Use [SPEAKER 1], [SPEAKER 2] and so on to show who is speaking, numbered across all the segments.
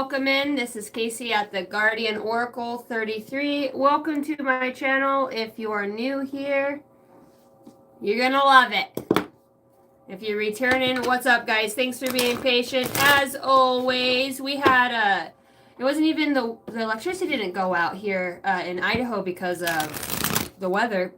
[SPEAKER 1] welcome in. This is Casey at the Guardian Oracle 33. Welcome to my channel. If you are new here, you're going to love it. If you're returning, what's up, guys? Thanks for being patient. As always, we had it wasn't even the electricity didn't go out here in Idaho because of the weather.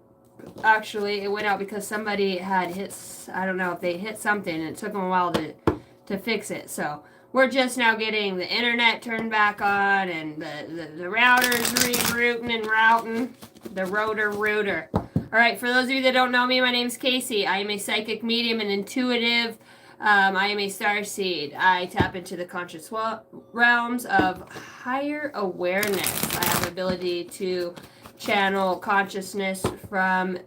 [SPEAKER 1] Actually, it went out because somebody had hit, I don't know if they hit something, and it took them a while to fix it. So we're just now getting the internet turned back on and the routers rerouting and routing. The router. All right, for those of you that don't know me, my name's Casey. I am a psychic medium and intuitive. I am a starseed. I tap into the conscious realms of higher awareness. I have the ability to channel consciousness from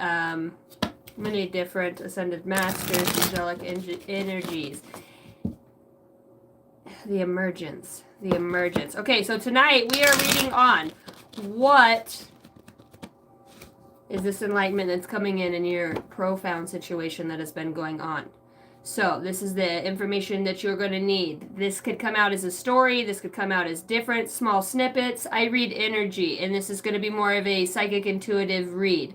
[SPEAKER 1] many different ascended masters, angelic energies. The emergence. Okay, so tonight we are reading on what is this enlightenment that's coming in your profound situation that has been going on. So this is the information that you're going to need. This could come out as a story. This could come out as different small snippets. I read energy, and this is going to be more of a psychic intuitive read.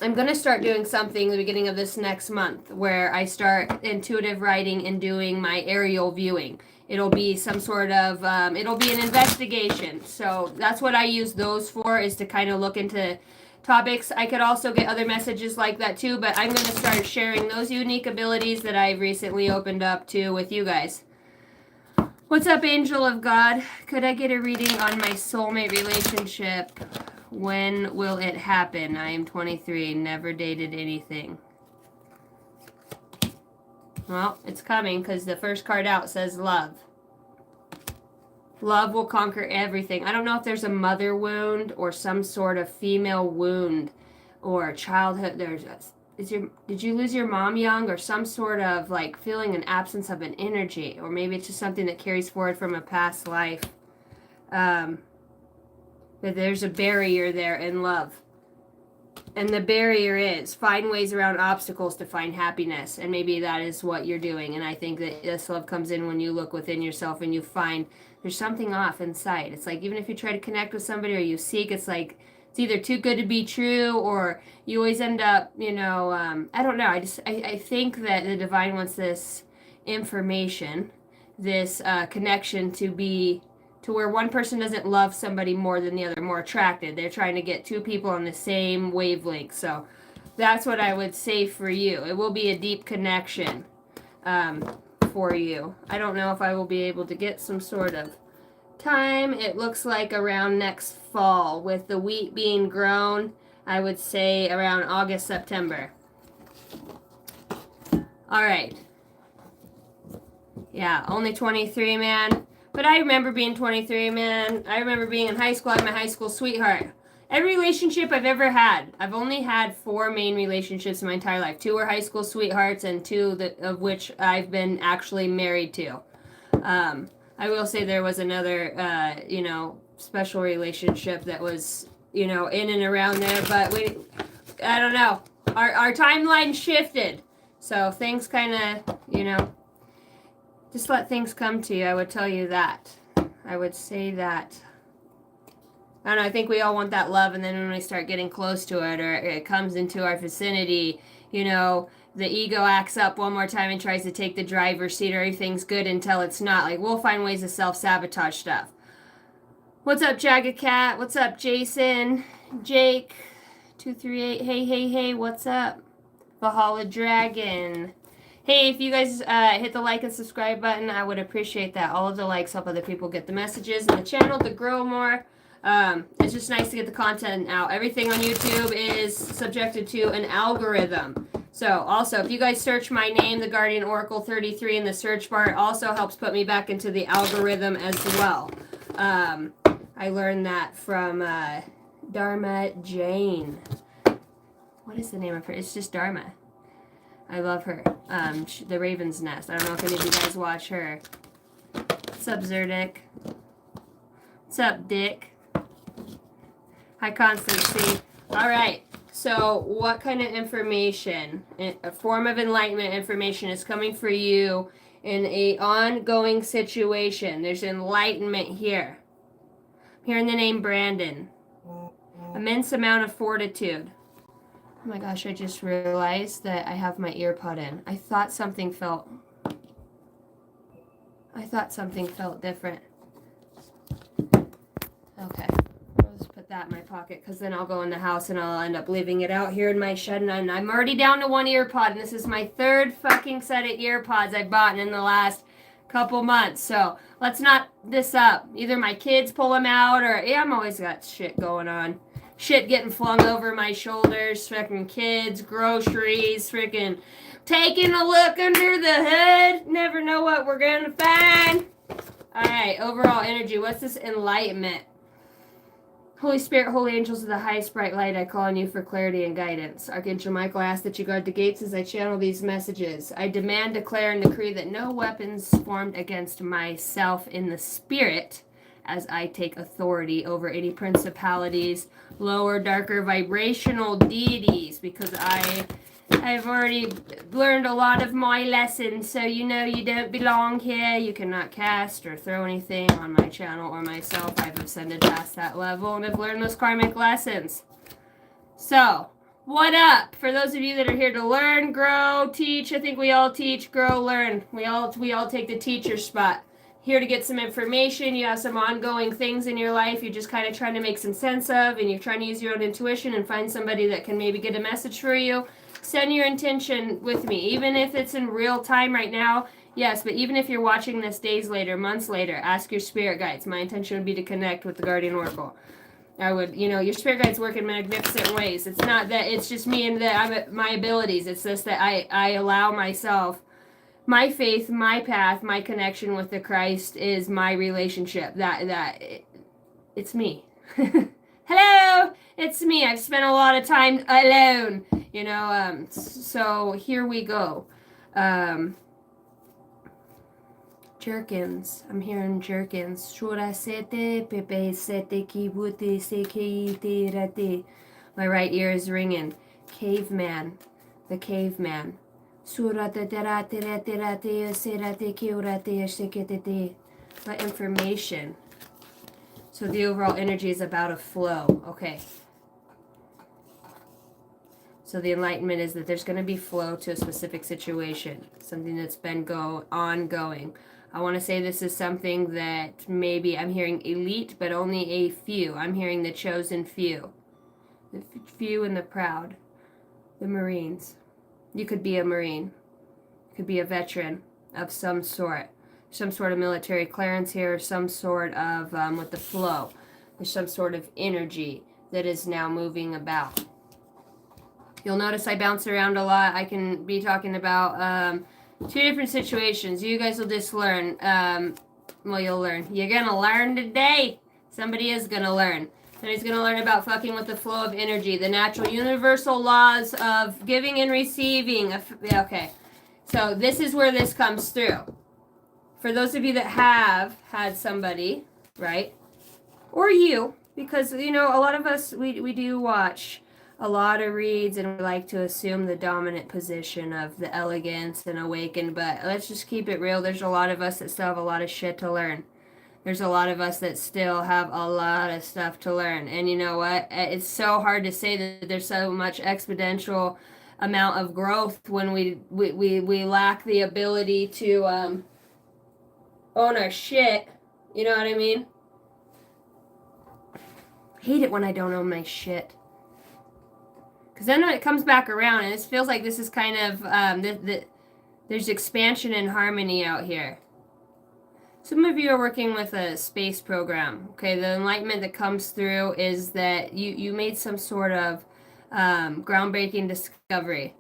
[SPEAKER 1] I'm going to start doing something at the beginning of this next month where I start intuitive writing and doing my aerial viewing. It'll be some sort of, it'll be an investigation. So that's what I use those for, is to kind of look into topics. I could also get other messages like that too, but I'm going to start sharing those unique abilities that I've recently opened up to with you guys. What's up, Angel of God? Could I get a reading on my soulmate relationship? When will it happen? I am 23, never dated anything. Well, it's coming because the first card out says love. Love will conquer everything. I don't know if there's a mother wound or some sort of female wound or childhood. Did you lose your mom young, or some sort of like feeling an absence of an energy, or maybe it's just something that carries forward from a past life. That there's a barrier there in love. And the barrier is find ways around obstacles to find happiness. And maybe that is what you're doing. And I think that this love comes in when you look within yourself and you find there's something off inside. It's like even if you try to connect with somebody or you seek, it's like it's either too good to be true, or you always end up, I don't know. I think that the divine wants this information, this connection to be to where one person doesn't love somebody more than the other, more attracted. They're trying to get two people on the same wavelength. So that's what I would say for you. It will be a deep connection for you. I don't know if I will be able to get some sort of time. It looks like around next fall, with the wheat being grown. I would say around August, September. All right. Yeah, only 23, man. But I remember being 23, man. I remember being in high school. I had my high school sweetheart. Every relationship I've ever had, I've only had 4 main relationships in my entire life. 2 were high school sweethearts, and 2 of which I've been actually married to. I will say there was another, special relationship that was, in and around there. But I don't know. Our timeline shifted. So things kind of, just let things come to you. I would tell you that. I would say that. I don't know, I think we all want that love, and then when we start getting close to it, or it comes into our vicinity, the ego acts up one more time and tries to take the driver's seat, or everything's good until it's not. Like, we'll find ways to self-sabotage stuff. What's up, Jagged Cat? What's up, Jason? Jake? 238. Hey, what's up? Valhalla Dragon. Hey, if you guys hit the like and subscribe button, I would appreciate that. All of the likes help other people get the messages in the channel to grow more. It's just nice to get the content out. Everything on YouTube is subjected to an algorithm. So also, if you guys search my name, the Guardian Oracle 33, in the search bar, it also helps put me back into the algorithm as well. I learned that from Dharma Jane. What is the name of her? It's just Dharma. I love her. The Raven's Nest. I don't know if any of you guys watch her. What's up, Zerdic? What's up, Dick? Hi, Constancy. All right. So what kind of information, a form of enlightenment information, is coming for you in a ongoing situation. There's enlightenment here. I'm hearing the name Brandon. Immense amount of fortitude. Oh my gosh, I just realized that I have my ear pod in. I thought something felt different. Okay. I'll just put that in my pocket because then I'll go in the house and I'll end up leaving it out here in my shed, and I'm already down to one ear pod, and this is my third fucking set of ear pods I've bought in the last couple months. So let's knot this up. Either my kids pull them out, or I'm always got shit going on. Shit getting flung over my shoulders, freaking kids, groceries, freaking taking a look under the hood. Never know what we're gonna find. Alright, overall energy. What's this enlightenment? Holy Spirit, holy angels of the highest bright light, I call on you for clarity and guidance. Archangel Michael, I ask that you guard the gates as I channel these messages. I demand, declare, and decree that no weapons formed against myself in the spirit, as I take authority over any principalities, lower, darker, vibrational deities, because I've already learned a lot of my lessons, so you know you don't belong here. You cannot cast or throw anything on my channel or myself. I've ascended past that level and have learned those karmic lessons. So, what up? For those of you that are here to learn, grow, teach, I think we all teach, grow, learn. We all take the teacher spot. Here to get some information. You have some ongoing things in your life you're just kind of trying to make some sense of, and you're trying to use your own intuition and find somebody that can maybe get a message for you. Send your intention with me, even if it's in real time right now. Yes, but even if you're watching this days later, months later, ask your spirit guides. My intention would be to connect with the Guardian Oracle. I would, your spirit guides work in magnificent ways. It's not that it's just me and that my abilities. It's just that I allow myself, my faith, my path, my connection with the Christ is my relationship. It's me. Hello, it's me. I've spent a lot of time alone, so here we go. Jerkins. I'm hearing jerkins. My right ear is ringing. Caveman. The caveman. What information? So the overall energy is about a flow. Okay. So the enlightenment is that there's going to be flow to a specific situation. Something that's been ongoing. I want to say this is something that maybe I'm hearing elite, but only a few. I'm hearing the chosen few. The few and the proud. The Marines. You could be a Marine. You could be a veteran of some sort. Some sort of military clearance here, some sort of, with the flow. There's some sort of energy that is now moving about. You'll notice I bounce around a lot. I can be talking about two different situations. You guys will just learn. You'll learn. You're going to learn today. Somebody is going to learn. Somebody's going to learn about fucking with the flow of energy, the natural universal laws of giving and receiving. Okay. So this is where this comes through. For those of you that have had somebody, right? Or you, because, a lot of us, we do watch a lot of reads and we like to assume the dominant position of the elegance and awakened, but let's just keep it real. There's a lot of us that still have a lot of shit to learn. There's a lot of us that still have a lot of stuff to learn. And you know what? It's so hard to say that there's so much exponential amount of growth when we lack the ability to own our shit. You know what I mean? Hate it when I don't own my shit. Because then when it comes back around, and it feels like this is kind of, there's expansion and harmony out here. Some of you are working with a space program. Okay, the enlightenment that comes through is that you made some sort of groundbreaking discovery.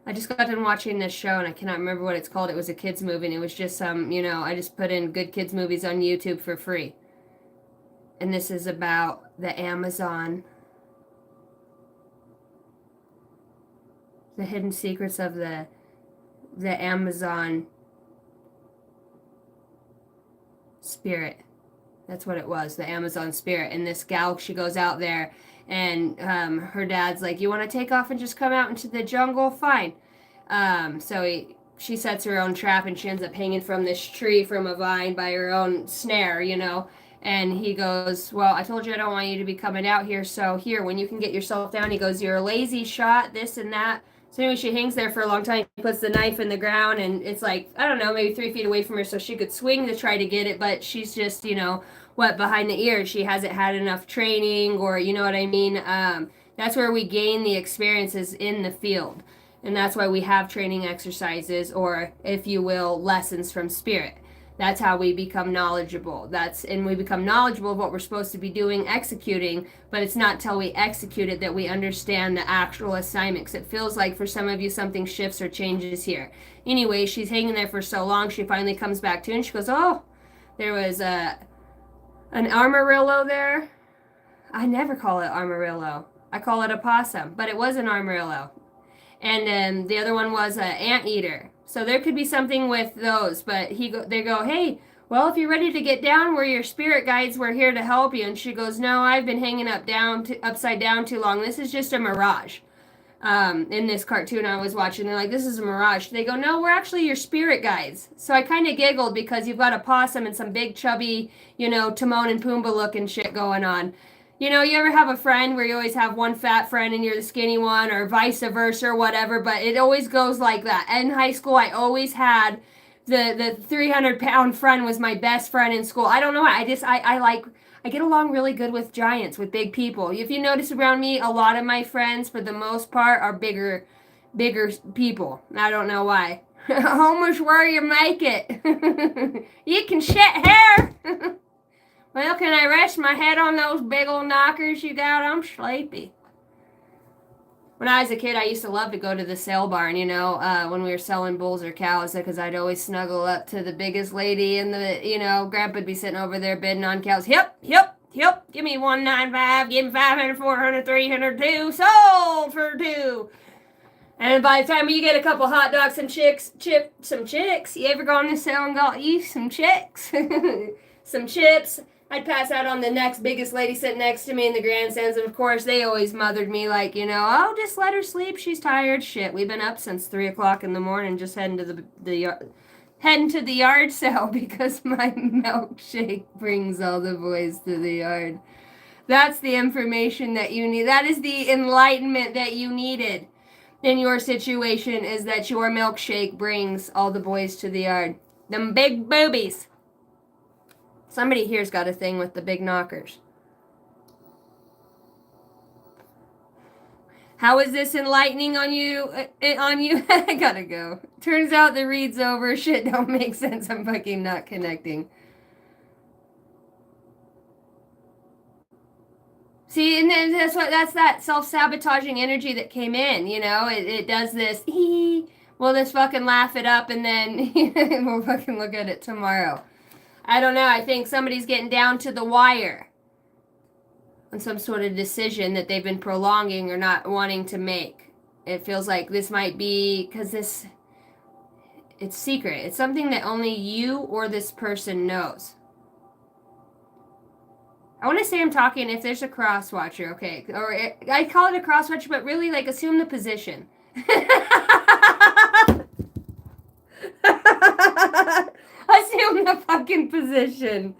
[SPEAKER 1] I just got done watching this show, and I cannot remember what it's called. It was a kids movie, and it was just some, I just put in good kids movies on YouTube for free. And this is about the Amazon, the hidden secrets of the Amazon spirit. That's what it was, the Amazon spirit. And this gal, she goes out there, and her dad's like, you want to take off and just come out into the jungle? Fine. So she sets her own trap, and she ends up hanging from this tree from a vine by her own snare, you know. And he goes, well, I told you I don't want you to be coming out here, so here, when you can get yourself down, he goes, you're a lazy shot, this and that. So anyway, she hangs there for a long time. He puts the knife in the ground, and it's like, I don't know, maybe 3 feet away from her, so she could swing to try to get it, but she's just, you know, wet behind the ears. She hasn't had enough training, or you know what I mean? That's where we gain the experiences in the field. And that's why we have training exercises, or, if you will, lessons from spirit. That's how we become knowledgeable. And we become knowledgeable of what we're supposed to be doing, executing, but it's not till we execute it that we understand the actual assignment. 'Cause it feels like for some of you something shifts or changes here. Anyway, she's hanging there for so long, she finally comes back to, and she goes, oh, there was an armadillo there. I never call it armadillo. I call it a possum, but it was an armadillo. And then the other one was an anteater. So there could be something with those, but they go, hey, well, if you're ready to get down, we're your spirit guides. We're here to help you. And she goes, no, I've been hanging upside down too long. This is just a mirage. In this cartoon I was watching, they're like, this is a mirage. They go, no, we're actually your spirit guides. So I kind of giggled because you've got a possum and some big chubby, you know, Timon and Pumbaa looking shit going on. You know, you ever have a friend where you always have one fat friend and you're the skinny one, or vice versa or whatever, but it always goes like that. In high school, I always had the 300-pound friend was my best friend in school. I don't know why. I get along really good with giants, with big people. If you notice around me, a lot of my friends, for the most part, are bigger people. I don't know why. How much where you make it? You can shit hair. Well, can I rest my head on those big old knockers you got? I'm sleepy. When I was a kid, I used to love to go to the sale barn, you know, when we were selling bulls or cows, because I'd always snuggle up to the biggest lady, and Grandpa'd be sitting over there bidding on cows. Yep. Give me 195, give me 500, 400, 300, 2, sold for 2. And by the time you get a couple hot dogs and some chicks, you ever gone to sale and got you some chicks? Some chips. I'd pass out on the next biggest lady sitting next to me in the grandstands, and of course they always mothered me like, oh, just let her sleep, she's tired. Shit, we've been up since 3 o'clock in the morning, just heading to the yard sale because my milkshake brings all the boys to the yard. That's the information that you need. That is the enlightenment that you needed in your situation, is that your milkshake brings all the boys to the yard. Them big boobies. Somebody here's got a thing with the big knockers. How is this enlightening on you? I gotta go. Turns out the read's over. Shit don't make sense. I'm fucking not connecting. See, and then that's that self-sabotaging energy that came in, It does this, we'll just fucking laugh it up, and then we'll fucking look at it tomorrow. I don't know. I think somebody's getting down to the wire on some sort of decision that they've been prolonging or not wanting to make. It feels like this might be because it's secret. It's something that only you or this person knows. I want to say I'm talking if there's a cross watcher, okay? Or I call it a cross watcher, but really, like, assume the position. Assume the fucking position.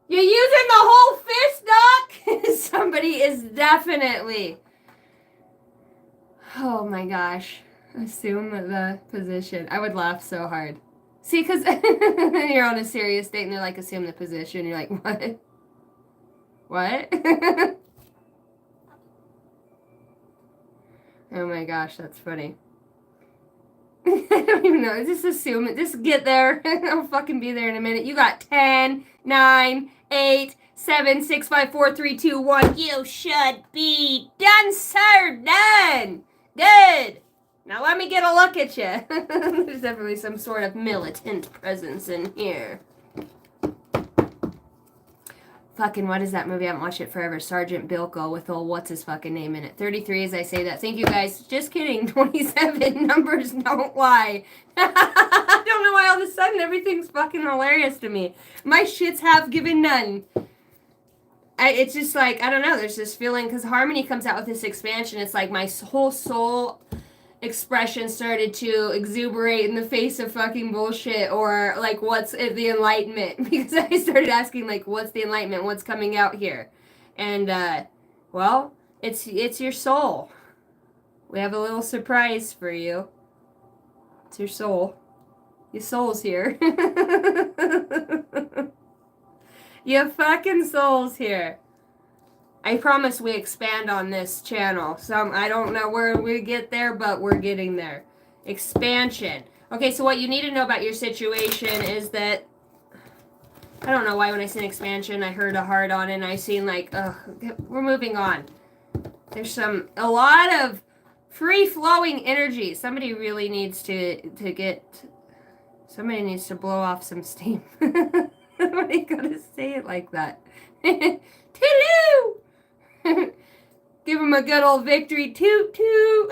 [SPEAKER 1] You're using the whole fist, Doc? Somebody is definitely... Oh my gosh. Assume the position. I would laugh so hard. See, because you're on a serious date and they're like, assume the position. You're like, what? What? Oh my gosh, that's funny. I don't even know. Just assume it. Just get there. I'll fucking be there in a minute. You got 10, 9, 8, 7, 6, 5, 4, 3, 2, 1. You should be done, sir. Done. Good. Now let me get a look at you. There's definitely some sort of militant presence in here. Fucking, what is that movie? I haven't watched it forever. Sergeant Bilko with old what's his fucking name in it. 33 as I say that. Thank you guys. Just kidding. 27 numbers don't lie. I don't know why all of a sudden everything's fucking hilarious to me. My shits have given none. It's just like, I don't know. There's this feeling because Harmony comes out with this expansion. It's like my whole soul expression started to exuberate in the face of fucking bullshit, or like, what's the Enlightenment? Because I started asking, like, what's the Enlightenment? What's coming out here? And well, it's your soul. We have a little surprise for you. It's your soul. Your soul's here. Your fucking soul's here. I promise we expand on this channel. I don't know where we get there, but we're getting there. Expansion. Okay, so what you need to know about your situation is that, I don't know why when I seen expansion, I heard a heart on it, and I seen like, we're moving on. There's a lot of free-flowing energy. Somebody really needs somebody needs to blow off some steam. Why you gotta say it like that? Toodaloo! Give him a good old victory toot toot.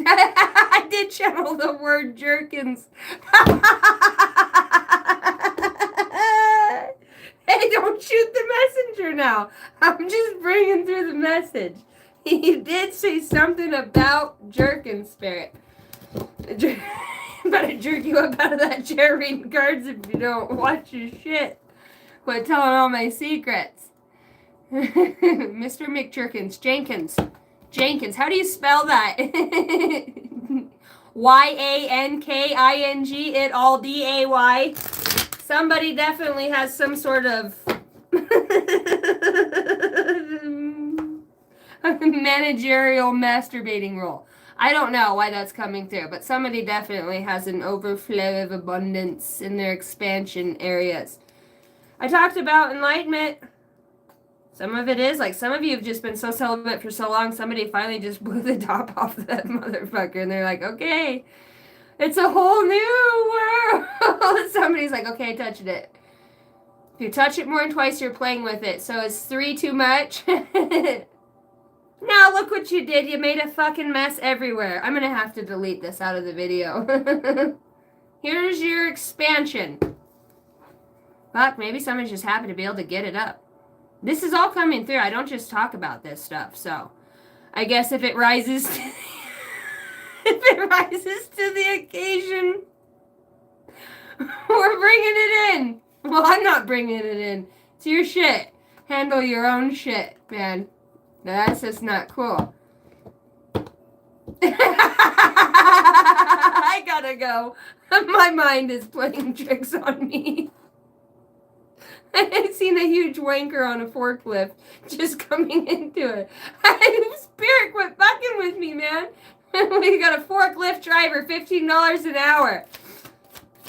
[SPEAKER 1] I did channel the word jerkins. Hey, don't shoot the messenger now. I'm just bringing through the message. He did say something about jerkin, spirit. Better jerk you up out of that chair reading cards if you don't watch your shit. Quit telling all my secrets. Mr. McJerkins. Jenkins. How do you spell that? YANKING, it all DAY. Somebody definitely has some sort of managerial masturbating role. I don't know why that's coming through, but somebody definitely has an overflow of abundance in their expansion areas. I talked about enlightenment. Some of it is, like, some of you have just been so celibate for so long, somebody finally just blew the top off that motherfucker, and they're like, okay, it's a whole new world. Somebody's like, okay, I touched it. If you touch it more than twice, you're playing with it. So is 3 too much? Now look what you did. You made a fucking mess everywhere. I'm going to have to delete this out of the video. Here's your expansion. Fuck, maybe somebody just happened to be able to get it up. This is all coming through. I don't just talk about this stuff. So I guess if it rises to, if it rises to the occasion, we're bringing it in. Well, I'm not bringing it in. It's your shit. Handle your own shit, man. That's just not cool. I gotta go. My mind is playing tricks on me. I've seen a huge wanker on a forklift just coming into it. Spirit, quit fucking with me, man. We got a forklift driver, $15 an hour.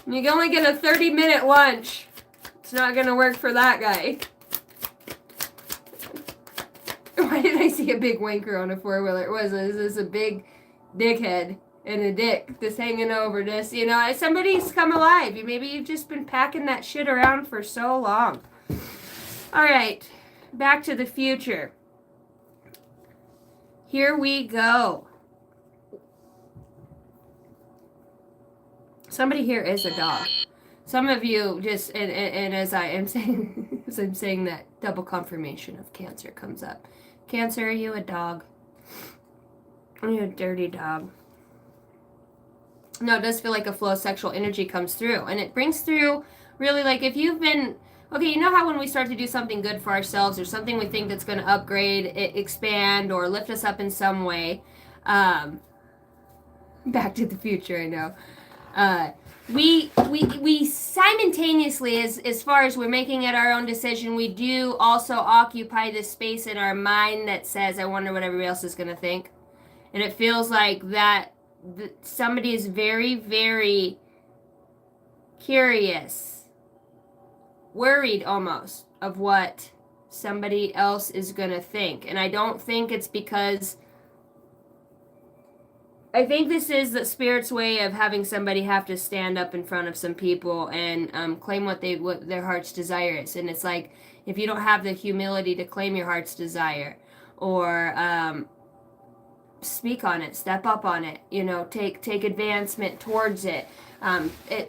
[SPEAKER 1] You can only get a 30-minute lunch. It's not gonna work for that guy. Why did I see a big wanker on a four-wheeler? It was a big dickhead and a dick just hanging over this. You know, somebody's come alive. Maybe you've just been packing that shit around for so long. All right, back to the future. Here we go. Somebody here is a dog. Some of you just, and as I am saying, as I'm saying that, double confirmation of Cancer comes up. Cancer, are you a dog? Are you a dirty dog? No, it does feel like a flow of sexual energy comes through. And it brings through, really, like, if you've been, okay, you know how when we start to do something good for ourselves or something we think that's going to upgrade, expand, or lift us up in some way, Back to the Future, I know. We simultaneously, as far as we're making it our own decision, we do also occupy this space in our mind that says, I wonder what everybody else is going to think. And it feels like that somebody is very, very curious, worried almost, of what somebody else is going to think. And I don't think it's because, I think this is the Spirit's way of having somebody have to stand up in front of some people and claim what their heart's desire is. And it's like, if you don't have the humility to claim your heart's desire, or speak on it, step up on it, you know, take advancement towards it.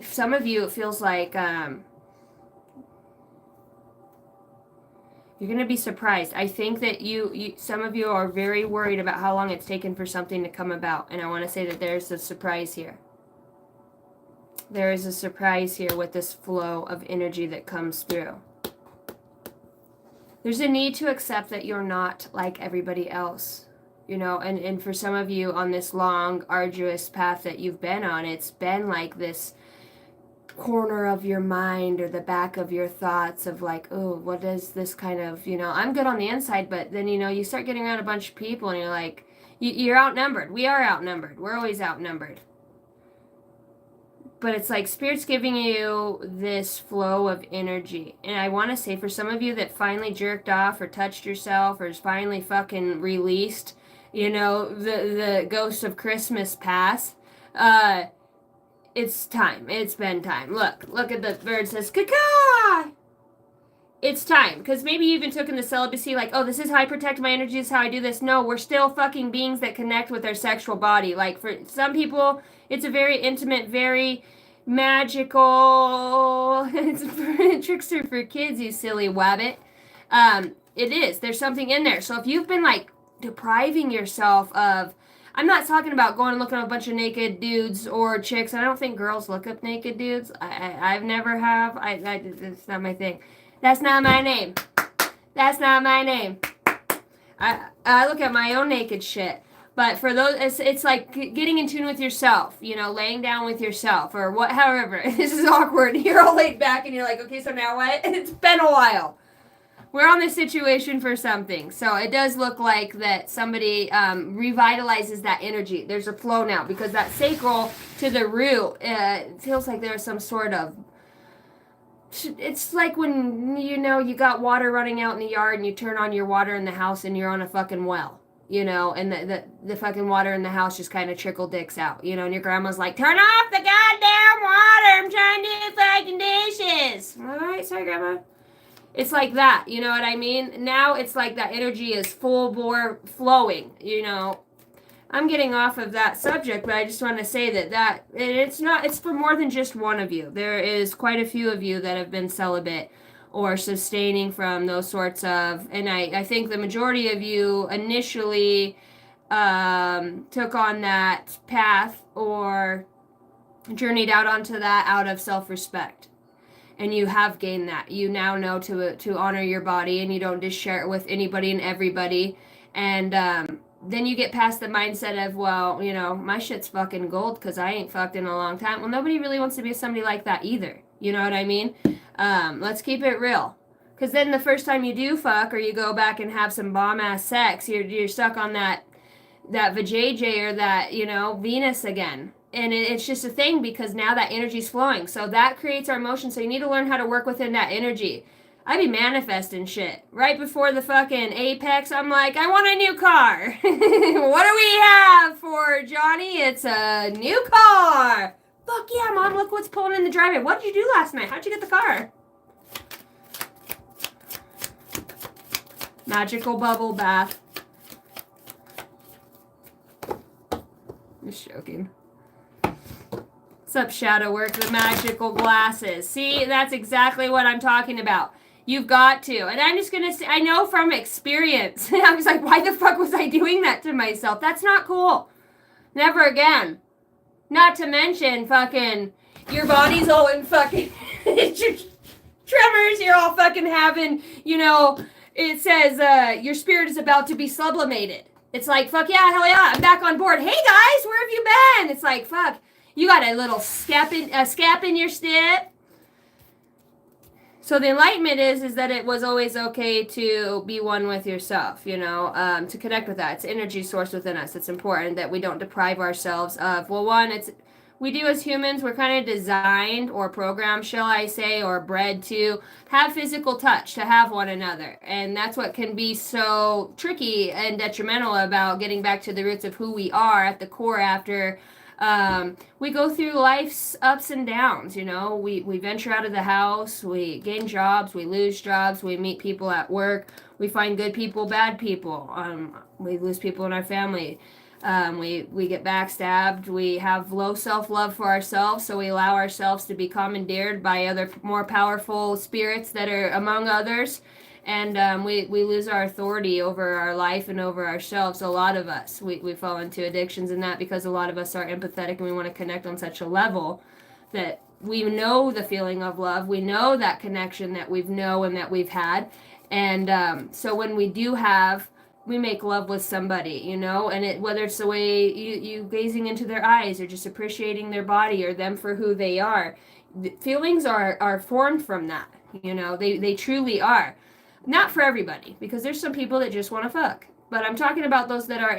[SPEAKER 1] Some of you, it feels like You're going to be surprised. I think that some of you are very worried about how long it's taken for something to come about. And I want to say that there's a surprise here. There is a surprise here with this flow of energy that comes through. There's a need to accept that you're not like everybody else. You know, and for some of you on this long, arduous path that you've been on, it's been like this corner of your mind or the back of your thoughts of like, oh, what is this kind of, you know, I'm good on the inside, but then, you know, you start getting around a bunch of people and you're like, you're outnumbered. We are outnumbered. We're always outnumbered. But it's like Spirit's giving you this flow of energy. And I want to say for some of you that finally jerked off or touched yourself or is finally fucking released, you know, the ghost of Christmas past, it's time. It's been time. Look at the bird says, caca! It's time. Because maybe you even took in the celibacy like, oh, this is how I protect my energy. This is how I do this. No, we're still fucking beings that connect with our sexual body. Like for some people, it's a very intimate, very magical, it's a trickster for kids, you silly wabbit. It is. There's something in there. So if you've been like depriving yourself of, I'm not talking about going and looking up a bunch of naked dudes or chicks. I don't think girls look up naked dudes. I've never have. It's not my thing. That's not my name. That's not my name. I look at my own naked shit. But for those, it's like getting in tune with yourself, you know, laying down with yourself or what, however. This is awkward. You're all laid back and you're like, okay, so now what? And it's been a while. We're on this situation for something. So it does look like that somebody revitalizes that energy. There's a flow now because that sacral to the root, it feels like there's some sort of, it's like when, you know, you got water running out in the yard and you turn on your water in the house and you're on a fucking well. You know, and the fucking water in the house just kind of trickle dicks out, you know, and your grandma's like, turn off the goddamn water, I'm trying to do fucking dishes. All right, sorry, grandma. It's like that, you know what I mean? Now it's like that energy is full bore flowing, you know. I'm getting off of that subject, but I just want to say that it's for more than just one of you. There is quite a few of you that have been celibate or sustaining from those sorts of, and I think the majority of you initially took on that path or journeyed out onto that out of self-respect. And you have gained that. You now know to honor your body and you don't just share it with anybody and everybody. And then you get past the mindset of, well, you know, my shit's fucking gold because I ain't fucked in a long time. Well, nobody really wants to be somebody like that either. You know what I mean? Let's keep it real. Because then the first time you do fuck or you go back and have some bomb-ass sex, you're stuck on that vajayjay or that, you know, Venus again. And it's just a thing because now that energy's flowing. So that creates our emotion. So you need to learn how to work within that energy. I be manifesting shit. Right before the fucking apex, I'm like, I want a new car. What do we have for Johnny? It's a new car. Fuck yeah, Mom, look what's pulling in the driveway. What did you do last night? How'd you get the car? Magical bubble bath. Just joking. What's up, Shadow Work? The magical glasses. See, that's exactly what I'm talking about. You've got to. And I'm just going to say, I know from experience. I was like, why the fuck was I doing that to myself? That's not cool. Never again. Not to mention fucking your body's all in fucking tremors. You're all fucking having, you know, it says your spirit is about to be sublimated. It's like, fuck yeah, hell yeah, I'm back on board. Hey guys, where have you been? It's like, fuck, you got a little scap in your step. So the enlightenment is that it was always okay to be one with yourself, you know, to connect with that. It's an energy source within us. It's important that we don't deprive ourselves of, well, one, we do as humans, we're kind of designed or programmed, shall I say, or bred to have physical touch, to have one another. And that's what can be so tricky and detrimental about getting back to the roots of who we are at the core after we go through life's ups and downs, you know. We venture out of the house, we gain jobs, we lose jobs, we meet people at work, we find good people, bad people, we lose people in our family, we get backstabbed, we have low self-love for ourselves, so we allow ourselves to be commandeered by other more powerful spirits that are among others. And we lose our authority over our life and over ourselves. A lot of us, we fall into addictions in that because a lot of us are empathetic and we want to connect on such a level that we know the feeling of love. We know that connection that we've known and that we've had. And so when we do have, we make love with somebody, you know, and it, whether it's the way you gazing into their eyes or just appreciating their body or them for who they are, feelings are formed from that, you know, they truly are. Not for everybody, because there's some people that just want to fuck. But I'm talking about those that are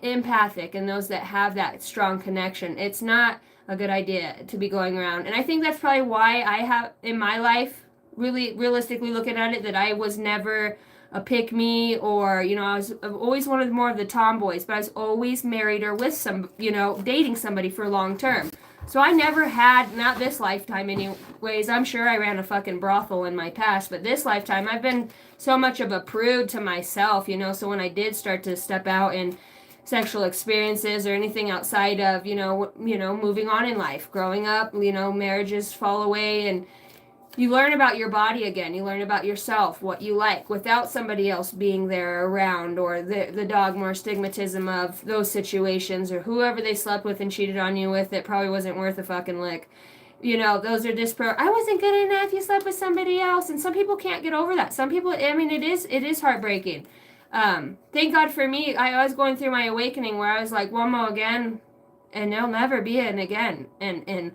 [SPEAKER 1] empathic and those that have that strong connection. It's not a good idea to be going around. And I think that's probably why I have, in my life, really realistically looking at it, that I was never a pick me, or, you know, I've always wanted more of the tomboys, but I was always married or with some, you know, dating somebody for long term. So I never had, not this lifetime anyways, I'm sure I ran a fucking brothel in my past, but this lifetime I've been so much of a prude to myself, you know, so when I did start to step out in sexual experiences or anything outside of, you know, moving on in life, growing up, you know, marriages fall away, and you learn about your body again. You learn about yourself, what you like, without somebody else being there around, or the dogma or stigmatism of those situations, or whoever they slept with and cheated on you with that probably wasn't worth a fucking lick. You know, those are just I wasn't good enough, you slept with somebody else. And some people can't get over that. Some people, I mean, it is heartbreaking. Thank God for me, I was going through my awakening where I was like, one more again, and there'll never be an again. And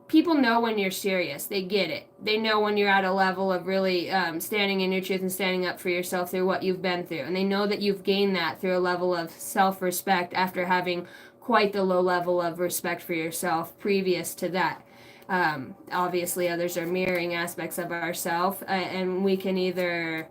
[SPEAKER 1] people know when you're serious. They get it. They know when you're at a level of really standing in your truth and standing up for yourself through what you've been through. And they know that you've gained that through a level of self-respect after having quite the low level of respect for yourself previous to that. Obviously, others are mirroring aspects of ourself, and we can either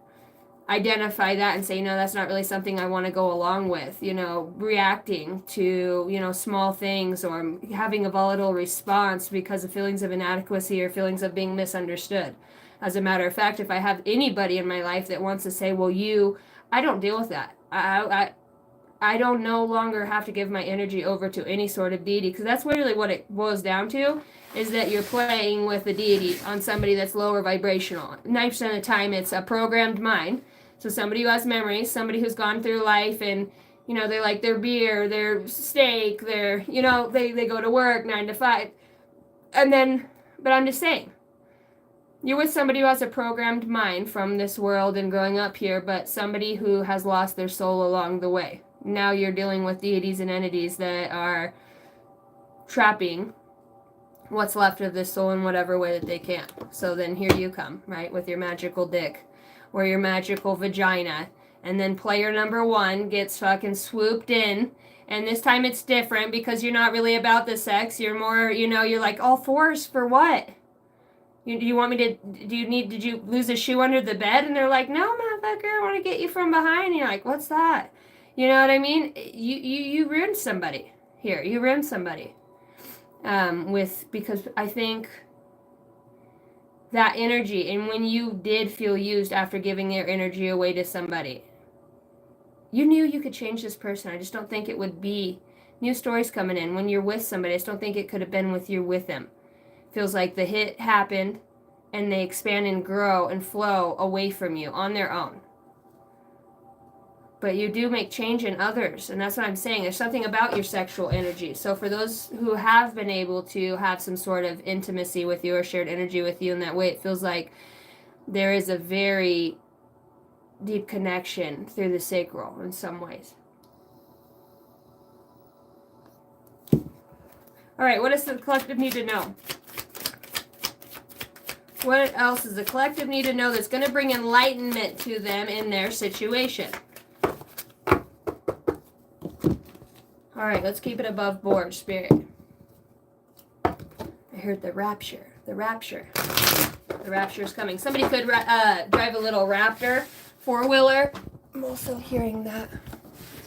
[SPEAKER 1] identify that and say, no, that's not really something I want to go along with, you know, reacting to, you know, small things, or having a volatile response because of feelings of inadequacy or feelings of being misunderstood. As a matter of fact, if I have anybody in my life that wants to say, well, I don't deal with that. I don't no longer have to give my energy over to any sort of deity, because that's really what it boils down to, is that you're playing with the deity on somebody that's lower vibrational. 90% of the time, it's a programmed mind. So somebody who has memories, somebody who's gone through life, and, you know, they like their beer, their steak, their, you know, they go to work 9 to 5. And then, but I'm just saying, you're with somebody who has a programmed mind from this world and growing up here, but somebody who has lost their soul along the way. Now you're dealing with deities and entities that are trapping what's left of this soul in whatever way that they can. So then here you come, right, with your magical dick or your magical vagina, and then player number one gets fucking swooped in, and this time it's different because you're not really about the sex. You're more, you know, you're like, all fours for what? You want me to, did you lose a shoe under the bed? And they're like, no, motherfucker, I want to get you from behind. And you're like, what's that? You know what I mean? You ruined somebody here. You ruined somebody. Because I think that energy, and when you did feel used after giving your energy away to somebody, you knew you could change this person. I just don't think it would be new stories coming in. When you're with somebody, I just don't think it could have been with them. Feels like the hit happened and they expand and grow and flow away from you on their own. But you do make change in others, and that's what I'm saying. There's something about your sexual energy. So for those who have been able to have some sort of intimacy with you or shared energy with you in that way, it feels like there is a very deep connection through the sacral in some ways. All right, what does the collective need to know? What else does the collective need to know that's going to bring enlightenment to them in their situation? All right, let's keep it above board, Spirit. I heard the rapture. The rapture. The rapture is coming. Somebody could drive a little Raptor 4-wheeler. I'm also hearing that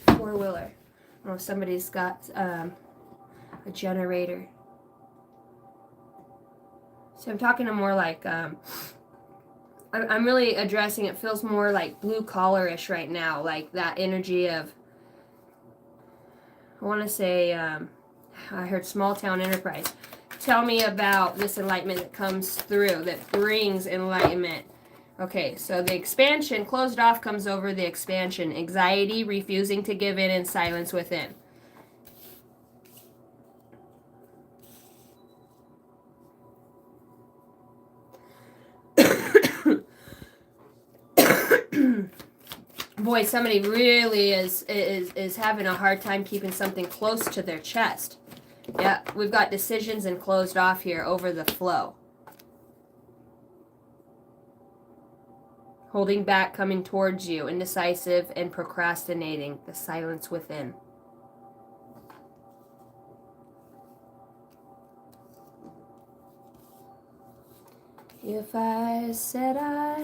[SPEAKER 1] 4-wheeler. Oh, somebody's got a generator. So I'm talking to more like, I'm really addressing, it feels more like blue collar-ish right now, like that energy of, I want to say, I heard small town enterprise. Tell me about this enlightenment that comes through, that brings enlightenment. Okay, so the expansion, closed off comes over the expansion. Anxiety, refusing to give in, and silence within. Boy, somebody really is having a hard time keeping something close to their chest. Yeah, we've got decisions and closed off here over the flow. Holding back, coming towards you, indecisive and procrastinating, the silence within. If I said I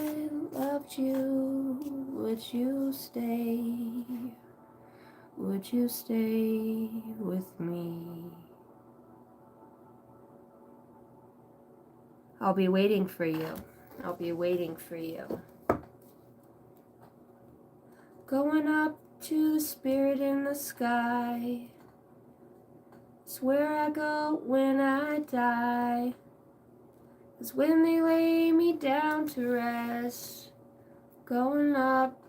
[SPEAKER 1] loved you, would you stay? Would you stay with me? I'll be waiting for you. I'll be waiting for you. Going up to the spirit in the sky. It's where I go when I die. It's when they lay me down to rest. Going up.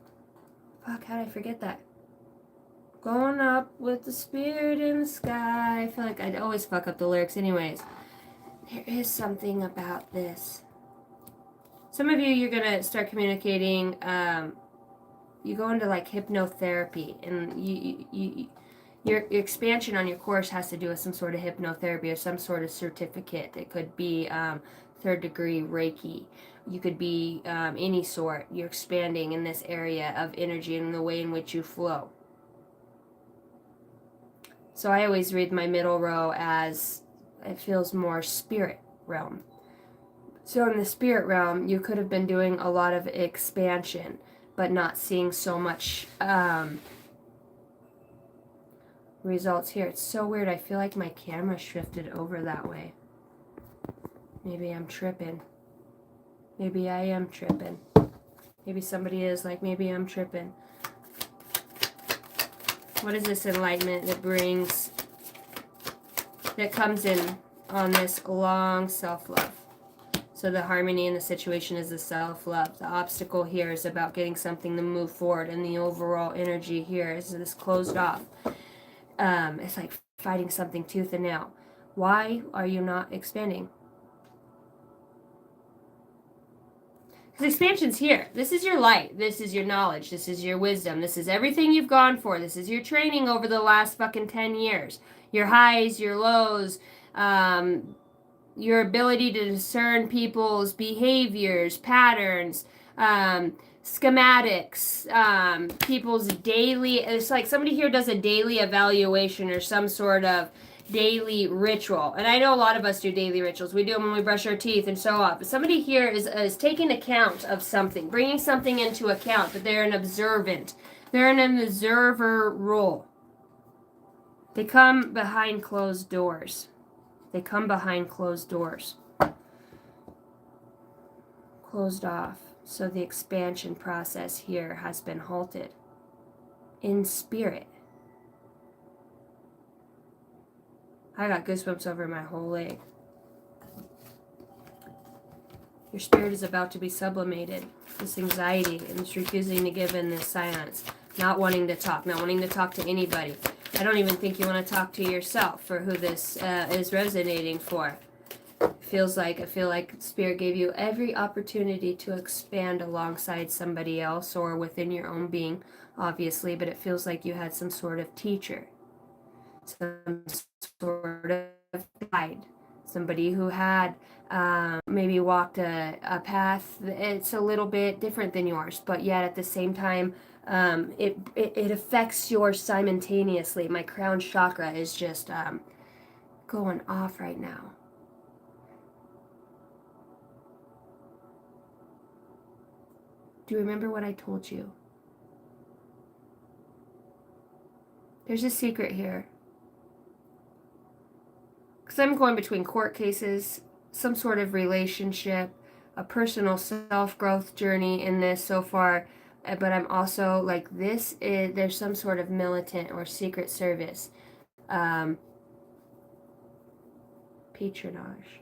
[SPEAKER 1] Fuck, how did I forget that? Going up with the spirit in the sky. I feel like I'd always fuck up the lyrics anyways. There is something about this. Some of you, you're going to start communicating. You go into like hypnotherapy. And your expansion on your course has to do with some sort of hypnotherapy or some sort of certificate. It could be third degree Reiki. You could be any sort. You're expanding in this area of energy and the way in which you flow. So I always read my middle row as it feels more spirit realm. So in the spirit realm, you could have been doing a lot of expansion, but not seeing so much results here. It's so weird. I feel like my camera shifted over that way. Maybe I'm tripping. Maybe I am tripping. Maybe somebody is like, maybe I'm tripping. What is this enlightenment that brings, that comes in on this long self-love? So the harmony in the situation is the self-love. The obstacle here is about getting something to move forward, and the overall energy here is this closed off. It's like fighting something tooth and nail. Why are you not expanding? Because expansion's here. This is your light. This is your knowledge. This is your wisdom. This is everything you've gone for. This is your training over the last fucking 10 years. Your highs, your lows, your ability to discern people's behaviors, patterns, schematics, people's daily, it's like somebody here does a daily evaluation or some sort of daily ritual. And I know a lot of us do daily rituals. We do them when we brush our teeth and so on. But somebody here is taking account of something, bringing something into account, but they're an observant. They're in an observer role. They come behind closed doors. They come behind closed doors. Closed off. So the expansion process here has been halted. In spirit. I got goosebumps over my whole leg. Your spirit is about to be sublimated. This anxiety and this refusing to give in this silence. Not wanting to talk. Not wanting to talk to anybody. I don't even think you want to talk to yourself for who this is resonating for. I feel like Spirit gave you every opportunity to expand alongside somebody else or within your own being, obviously, but it feels like you had some sort of teacher. Some sort of guide, somebody who had maybe walked a path it's a little bit different than yours, but yet at the same time it affects yours simultaneously. My crown chakra is just going off right now. Do you remember what I told you? There's a secret here. Because I'm going between court cases, some sort of relationship, a personal self-growth journey in this so far, but I'm also like there's some sort of militant or secret service. Patronage.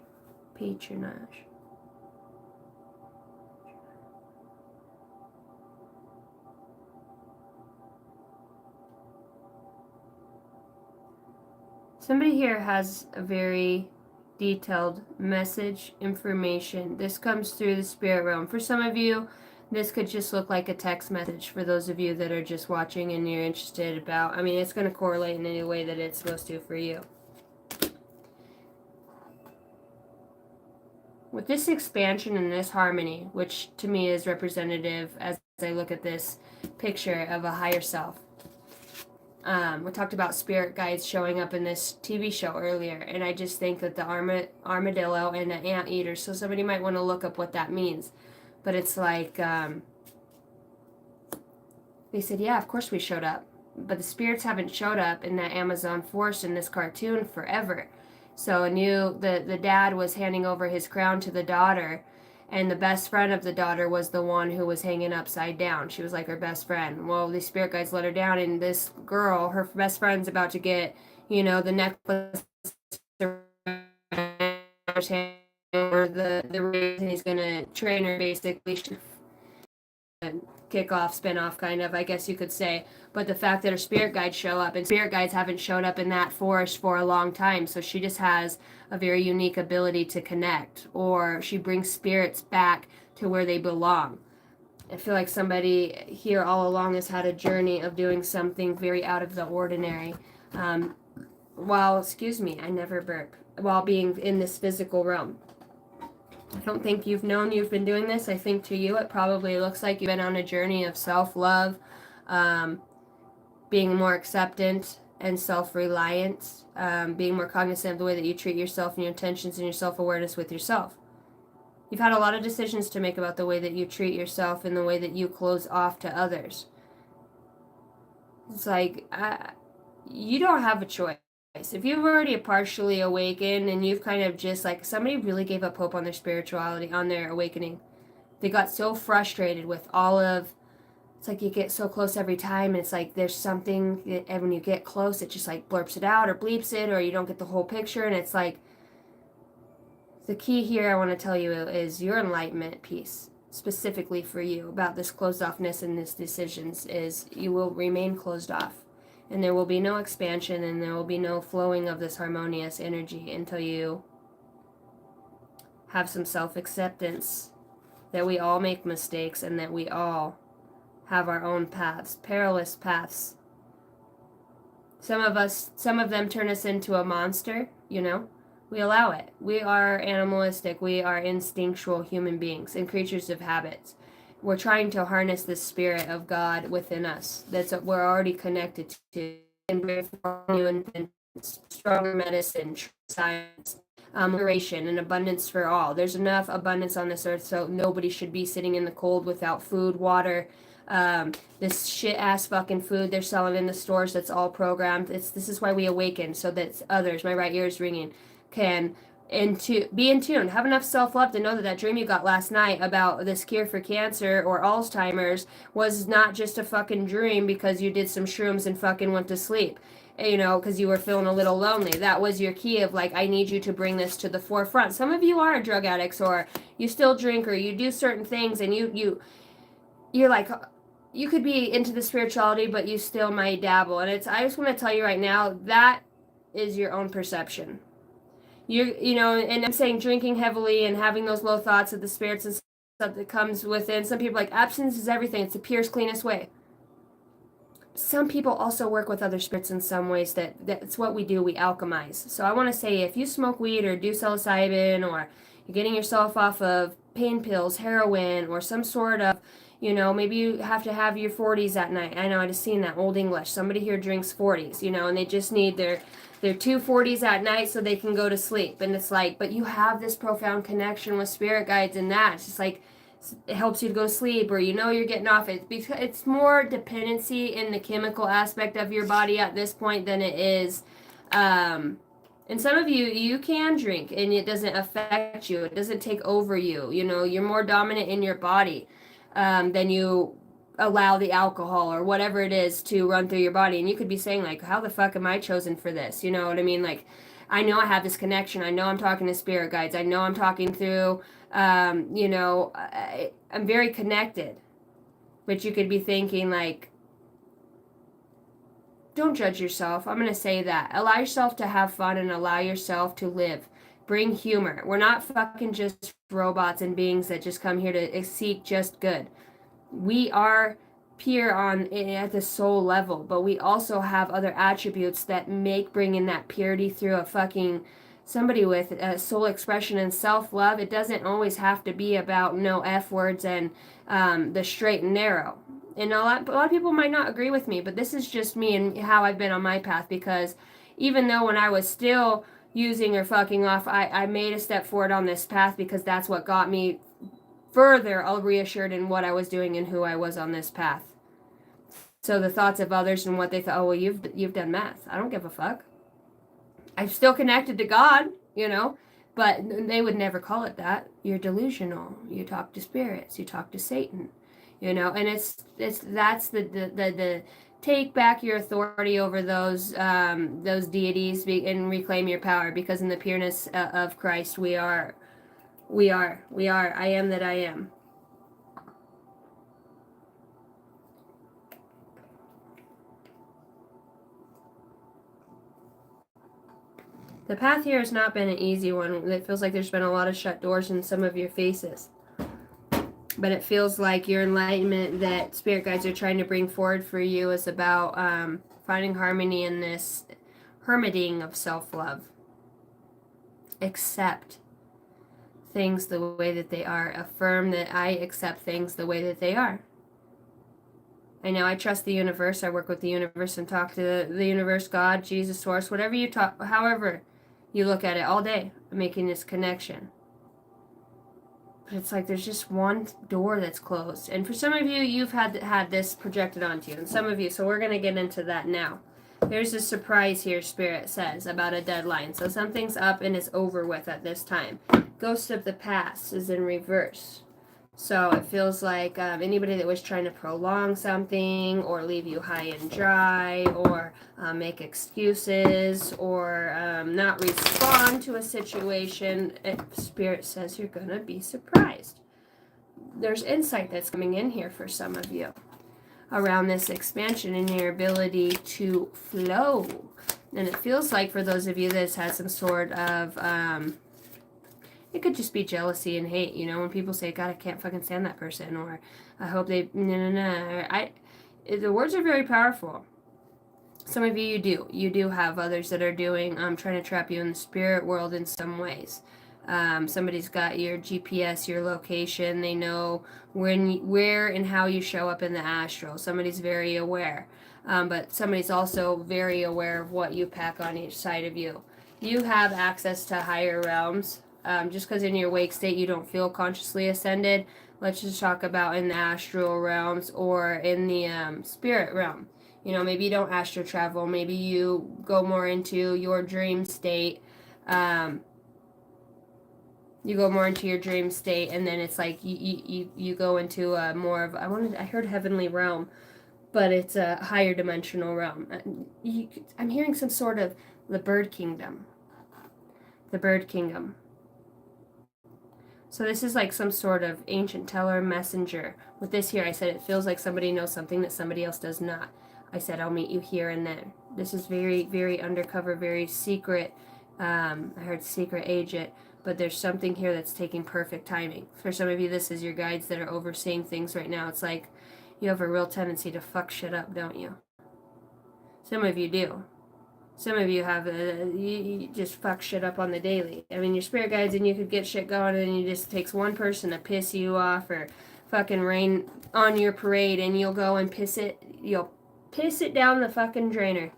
[SPEAKER 1] Somebody here has a very detailed message information. This comes through the spirit realm. For some of you, this could just look like a text message. For those of you that are just watching and you're interested about, I mean, it's going to correlate in any way that it's supposed to for you. With this expansion and this harmony, which to me is representative as I look at this picture of a higher self. We talked about spirit guides showing up in this TV show earlier, and I just think that the armadillo and the anteater, so somebody might want to look up what that means. But it's like, they said, yeah, of course we showed up. But the spirits haven't showed up in that Amazon forest in this cartoon forever. So the dad was handing over his crown to the daughter, and the best friend of the daughter was the one who was hanging upside down. She was like her best friend. Well, the spirit guides let her down, and this girl, her best friend's about to get, the necklace or the reason he's gonna train her basically. Kick off, spin off, kind of, I guess you could say. But the fact that her spirit guides show up, and spirit guides haven't showed up in that forest for a long time, so she just has a very unique ability to connect, or she brings spirits back to where they belong. I feel like somebody here all along has had a journey of doing something very out of the ordinary. I never burp, while being in this physical realm. I don't think you've known you've been doing this. I think to you it probably looks like you've been on a journey of self-love, being more acceptant and self-reliant, being more cognizant of the way that you treat yourself and your intentions and your self-awareness with yourself. You've had a lot of decisions to make about the way that you treat yourself and the way that you close off to others. It's like, you don't have a choice. If you've already partially awakened and you've kind of just like, somebody really gave up hope on their spirituality, on their awakening. They got so frustrated with all of, it's like you get so close every time, and it's like there's something, and when you get close, it just like blurps it out or bleeps it, or you don't get the whole picture, and it's like, the key here I want to tell you is your enlightenment piece, specifically for you, about this closed offness and this decisions, is you will remain closed off. And there will be no expansion, and there will be no flowing of this harmonious energy until you have some self-acceptance that we all make mistakes and that we all have our own paths, perilous paths. Some of them turn us into a monster, We allow it. We are animalistic. We are instinctual human beings and creatures of habits. We're trying to harness the spirit of God within us. That's what we're already connected to. And bring new and stronger medicine, science, moderation, and abundance for all. There's enough abundance on this earth, so nobody should be sitting in the cold without food, water, this shit ass fucking food they're selling in the stores that's all programmed. This is why we awaken, so that others, my right ear is ringing, can be in tune, have enough self-love to know that that dream you got last night about this cure for cancer or Alzheimer's was not just a fucking dream because you did some shrooms and fucking went to sleep, because you were feeling a little lonely. That was your key of like, I need you to bring this to the forefront. Some of you are drug addicts, or you still drink, or you do certain things, and you're like, you could be into the spirituality, but you still might dabble. And I just want to tell you right now, that is your own perception. And I'm saying drinking heavily and having those low thoughts of the spirits and stuff that comes within. Some people are like, abstinence is everything. It's the purest, cleanest way. Some people also work with other spirits in some ways that's what we do. We alchemize. So I want to say, if you smoke weed or do psilocybin, or you're getting yourself off of pain pills, heroin, or some sort of, maybe you have to have your 40s at night. I know, I just seen that, Old English. Somebody here drinks 40s, and they just need their 2 40s at night so they can go to sleep. And it's like, but you have this profound connection with spirit guides, and that it's just like, it helps you to go to sleep, or you're getting off it, because it's more dependency in the chemical aspect of your body at this point than it is. And some of you can drink and it doesn't affect you, it doesn't take over you. You're more dominant in your body than you allow the alcohol or whatever it is to run through your body. And you could be saying like, how the fuck am I chosen for this? You know what I mean? Like, I know I have this connection. I know I'm talking to spirit guides. I know I'm talking through, I'm very connected. But you could be thinking like, don't judge yourself. I'm going to say that. Allow yourself to have fun and allow yourself to live. Bring humor. We're not fucking just robots and beings that just come here to seek just good. We are pure at the soul level, but we also have other attributes that make bringing that purity through a fucking somebody with a soul expression and self-love. It doesn't always have to be about no F words and the straight and narrow. And a lot of people might not agree with me, but this is just me and how I've been on my path, because even though when I was still using or fucking off, I made a step forward on this path, because that's what got me further reassured in what I was doing and who I was on this path. So the thoughts of others and what they thought, oh, well, you've done math. I don't give a fuck. I'm still connected to God, but they would never call it that. You're delusional. You talk to spirits. You talk to Satan, and that's the take back your authority over those deities and reclaim your power, because in the pureness of Christ we are. I am that I am. The path here has not been an easy one. It feels like there's been a lot of shut doors in some of your faces. But it feels like your enlightenment that spirit guides are trying to bring forward for you is about finding harmony in this hermiting of self-love. Accept things the way that they are. Affirm that I accept things the way that they are. I know I trust the universe. I work with the universe and talk to the universe, God, Jesus, Source, whatever you talk, however you look at it all day, making this connection. But it's like there's just one door that's closed. And for some of you, you've had this projected onto you. And some of you, so we're going to get into that now. There's a surprise here, Spirit says, about a deadline. So something's up and it's over with at this time. Ghost of the past is in reverse. So it feels like anybody that was trying to prolong something or leave you high and dry or make excuses or not respond to a situation, Spirit says you're going to be surprised. There's insight that's coming in here for some of you around this expansion and your ability to flow. And it feels like for those of you that's had some sort of... it could just be jealousy and hate, when people say, God, I can't fucking stand that person, or I hope they, no. The words are very powerful. Some of you do have others that are doing, trying to trap you in the spirit world in some ways. Somebody's got your GPS, your location. They know where and how you show up in the astral. Somebody's very aware. But somebody's also very aware of what you pack on each side of you. You have access to higher realms. Just because in your wake state you don't feel consciously ascended, let's just talk about in the astral realms or in the spirit realm. Maybe you don't astral travel. Maybe you go more into your dream state. You go more into your dream state, and then it's like you go into more of I heard heavenly realm, but it's a higher dimensional realm. I'm hearing some sort of the bird kingdom. The bird kingdom. So this is like some sort of ancient teller messenger. With this here, I said it feels like somebody knows something that somebody else does not. I said I'll meet you here and there. This is very, very undercover, very secret. I heard secret agent, but there's something here that's taking perfect timing. For some of you, this is your guides that are overseeing things right now. It's like you have a real tendency to fuck shit up, don't you? Some of you do. Some of you have, you just fuck shit up on the daily. I mean, your spirit guides and you could get shit going and it just takes one person to piss you off or fucking rain on your parade and you'll go and you'll piss it down the fucking drainer.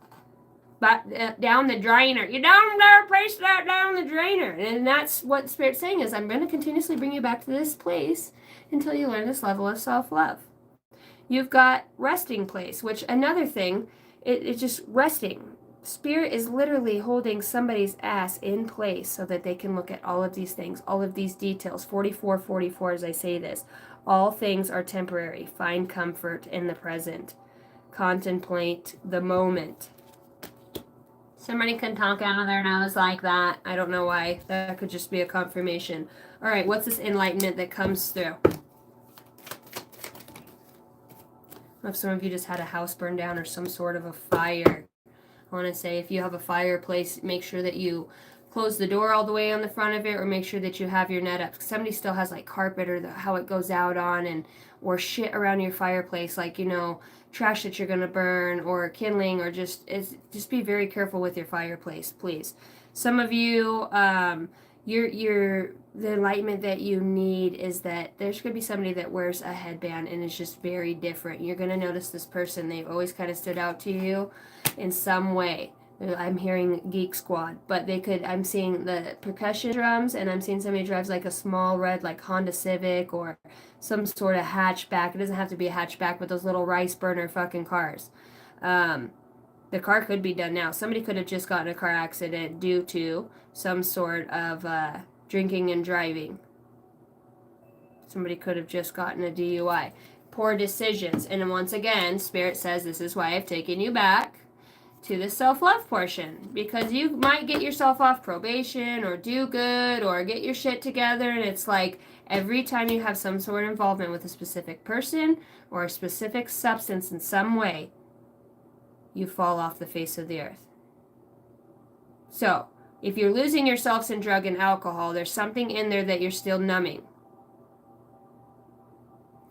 [SPEAKER 1] But down the drainer. You don't dare piss that down the drainer. And that's what Spirit's saying is I'm going to continuously bring you back to this place until you learn this level of self-love. You've got resting place, which another thing, it's just resting. Spirit is literally holding somebody's ass in place so that they can look at all of these things, all of these details. 44 as I say this. All things are temporary. Find comfort in the present. Contemplate the moment. Somebody can talk out of their nose like that. I don't know why. That could just be a confirmation. All right, what's this enlightenment that comes through? If some of you just had a house burn down or some sort of a fire. I want to say if you have a fireplace, make sure that you close the door all the way on the front of it, or make sure that you have your net up. Somebody still has like carpet or how it goes out on, and or shit around your fireplace, like, you know, trash that you're gonna burn or kindling, or just be very careful with your fireplace, please. Some of you, the enlightenment that you need is that there's going to be somebody that wears a headband and is just very different. You're going to notice this person. They've always kind of stood out to you in some way. I'm hearing Geek Squad, but I'm seeing the percussion drums, and I'm seeing somebody drives like a small red, like Honda Civic or some sort of hatchback. It doesn't have to be a hatchback, but those little rice burner fucking cars. The car could be done now. Somebody could have just gotten a car accident due to some sort of drinking and driving. Somebody could have just gotten a DUI. Poor decisions. And once again, Spirit says this is why I've taken you back to the self-love portion, because you might get yourself off probation or do good or get your shit together, and it's like every time you have some sort of involvement with a specific person or a specific substance in some way, you fall off the face of the earth. So, if you're losing yourselves in drug and alcohol, there's something in there that you're still numbing.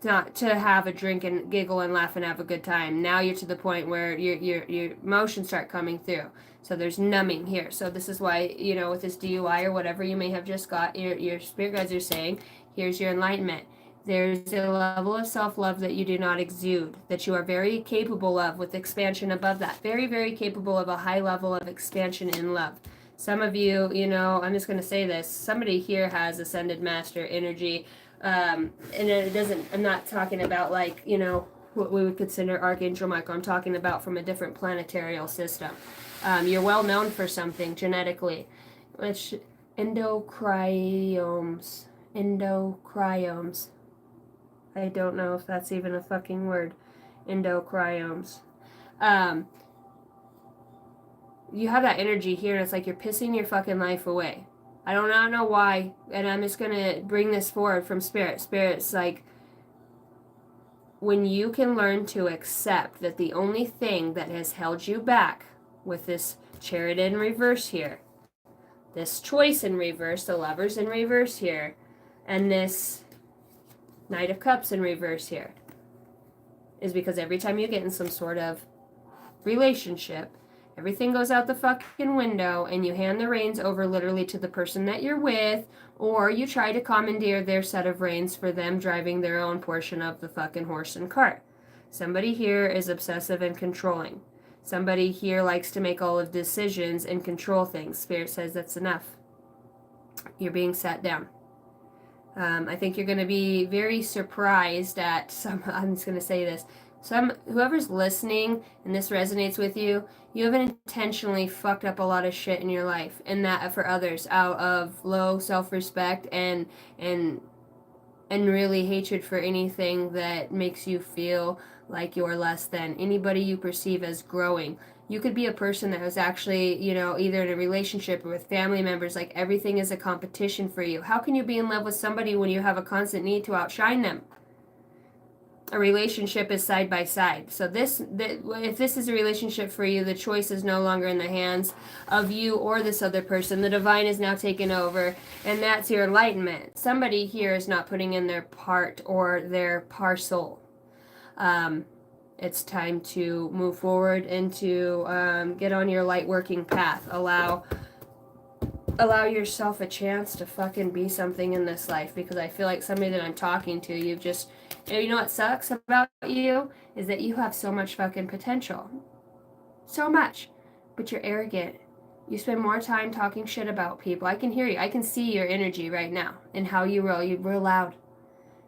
[SPEAKER 1] Not to have a drink and giggle and laugh and have a good time. Now you're to the point where your emotions start coming through. So there's numbing here. So this is why, you know, with this DUI or whatever you may have just got, your spirit guides are saying, here's your enlightenment. There's a level of self-love that you do not exude, that you are very capable of, with expansion above that. Very, very capable of a high level of expansion in love. Some of you, you know, I'm just going to say this, somebody here has ascended master energy. And it doesn't, I'm not talking about like, you know, what we would consider Archangel Michael. I'm talking about from a different planetarial system. You're well known for something genetically, which endocriomes. I don't know if that's even a fucking word. Endocriomes. You have that energy here, and it's like you're pissing your fucking life away. I do not know why, and I'm just going to bring this forward from Spirit. Spirit's like, when you can learn to accept that the only thing that has held you back with this Chariot in reverse here, this Choice in reverse, the Lovers in reverse here, and this Knight of Cups in reverse here, is because every time you get in some sort of relationship, everything goes out the fucking window, and you hand the reins over literally to the person that you're with, or you try to commandeer their set of reins for them driving their own portion of the fucking horse and cart. Somebody here is obsessive and controlling. Somebody here likes to make all of decisions and control things. Spirit says that's enough. You're being sat down. I think you're going to be very surprised at I'm just going to say this, whoever's listening and this resonates with you, you haven't intentionally fucked up a lot of shit in your life, and that for others out of low self-respect and really hatred for anything that makes you feel like you're less than anybody you perceive as growing. You could be a person that was actually, you know, either in a relationship or with family members, like everything is a competition for you. How can you be in love with somebody when you have a constant need to outshine them? A relationship is side by side. So if this is a relationship for you, the choice is no longer in the hands of you or this other person. The divine is now taken over, and that's your enlightenment. Somebody here is not putting in their part or their parcel. It's time to move forward and to get on your light working path. Allow yourself a chance to fucking be something in this life, because I feel like somebody that I'm talking to, you know what sucks about you is that you have so much fucking potential. So much. But you're arrogant. You spend more time talking shit about people. I can hear you. I can see your energy right now and how you roll. You're real loud.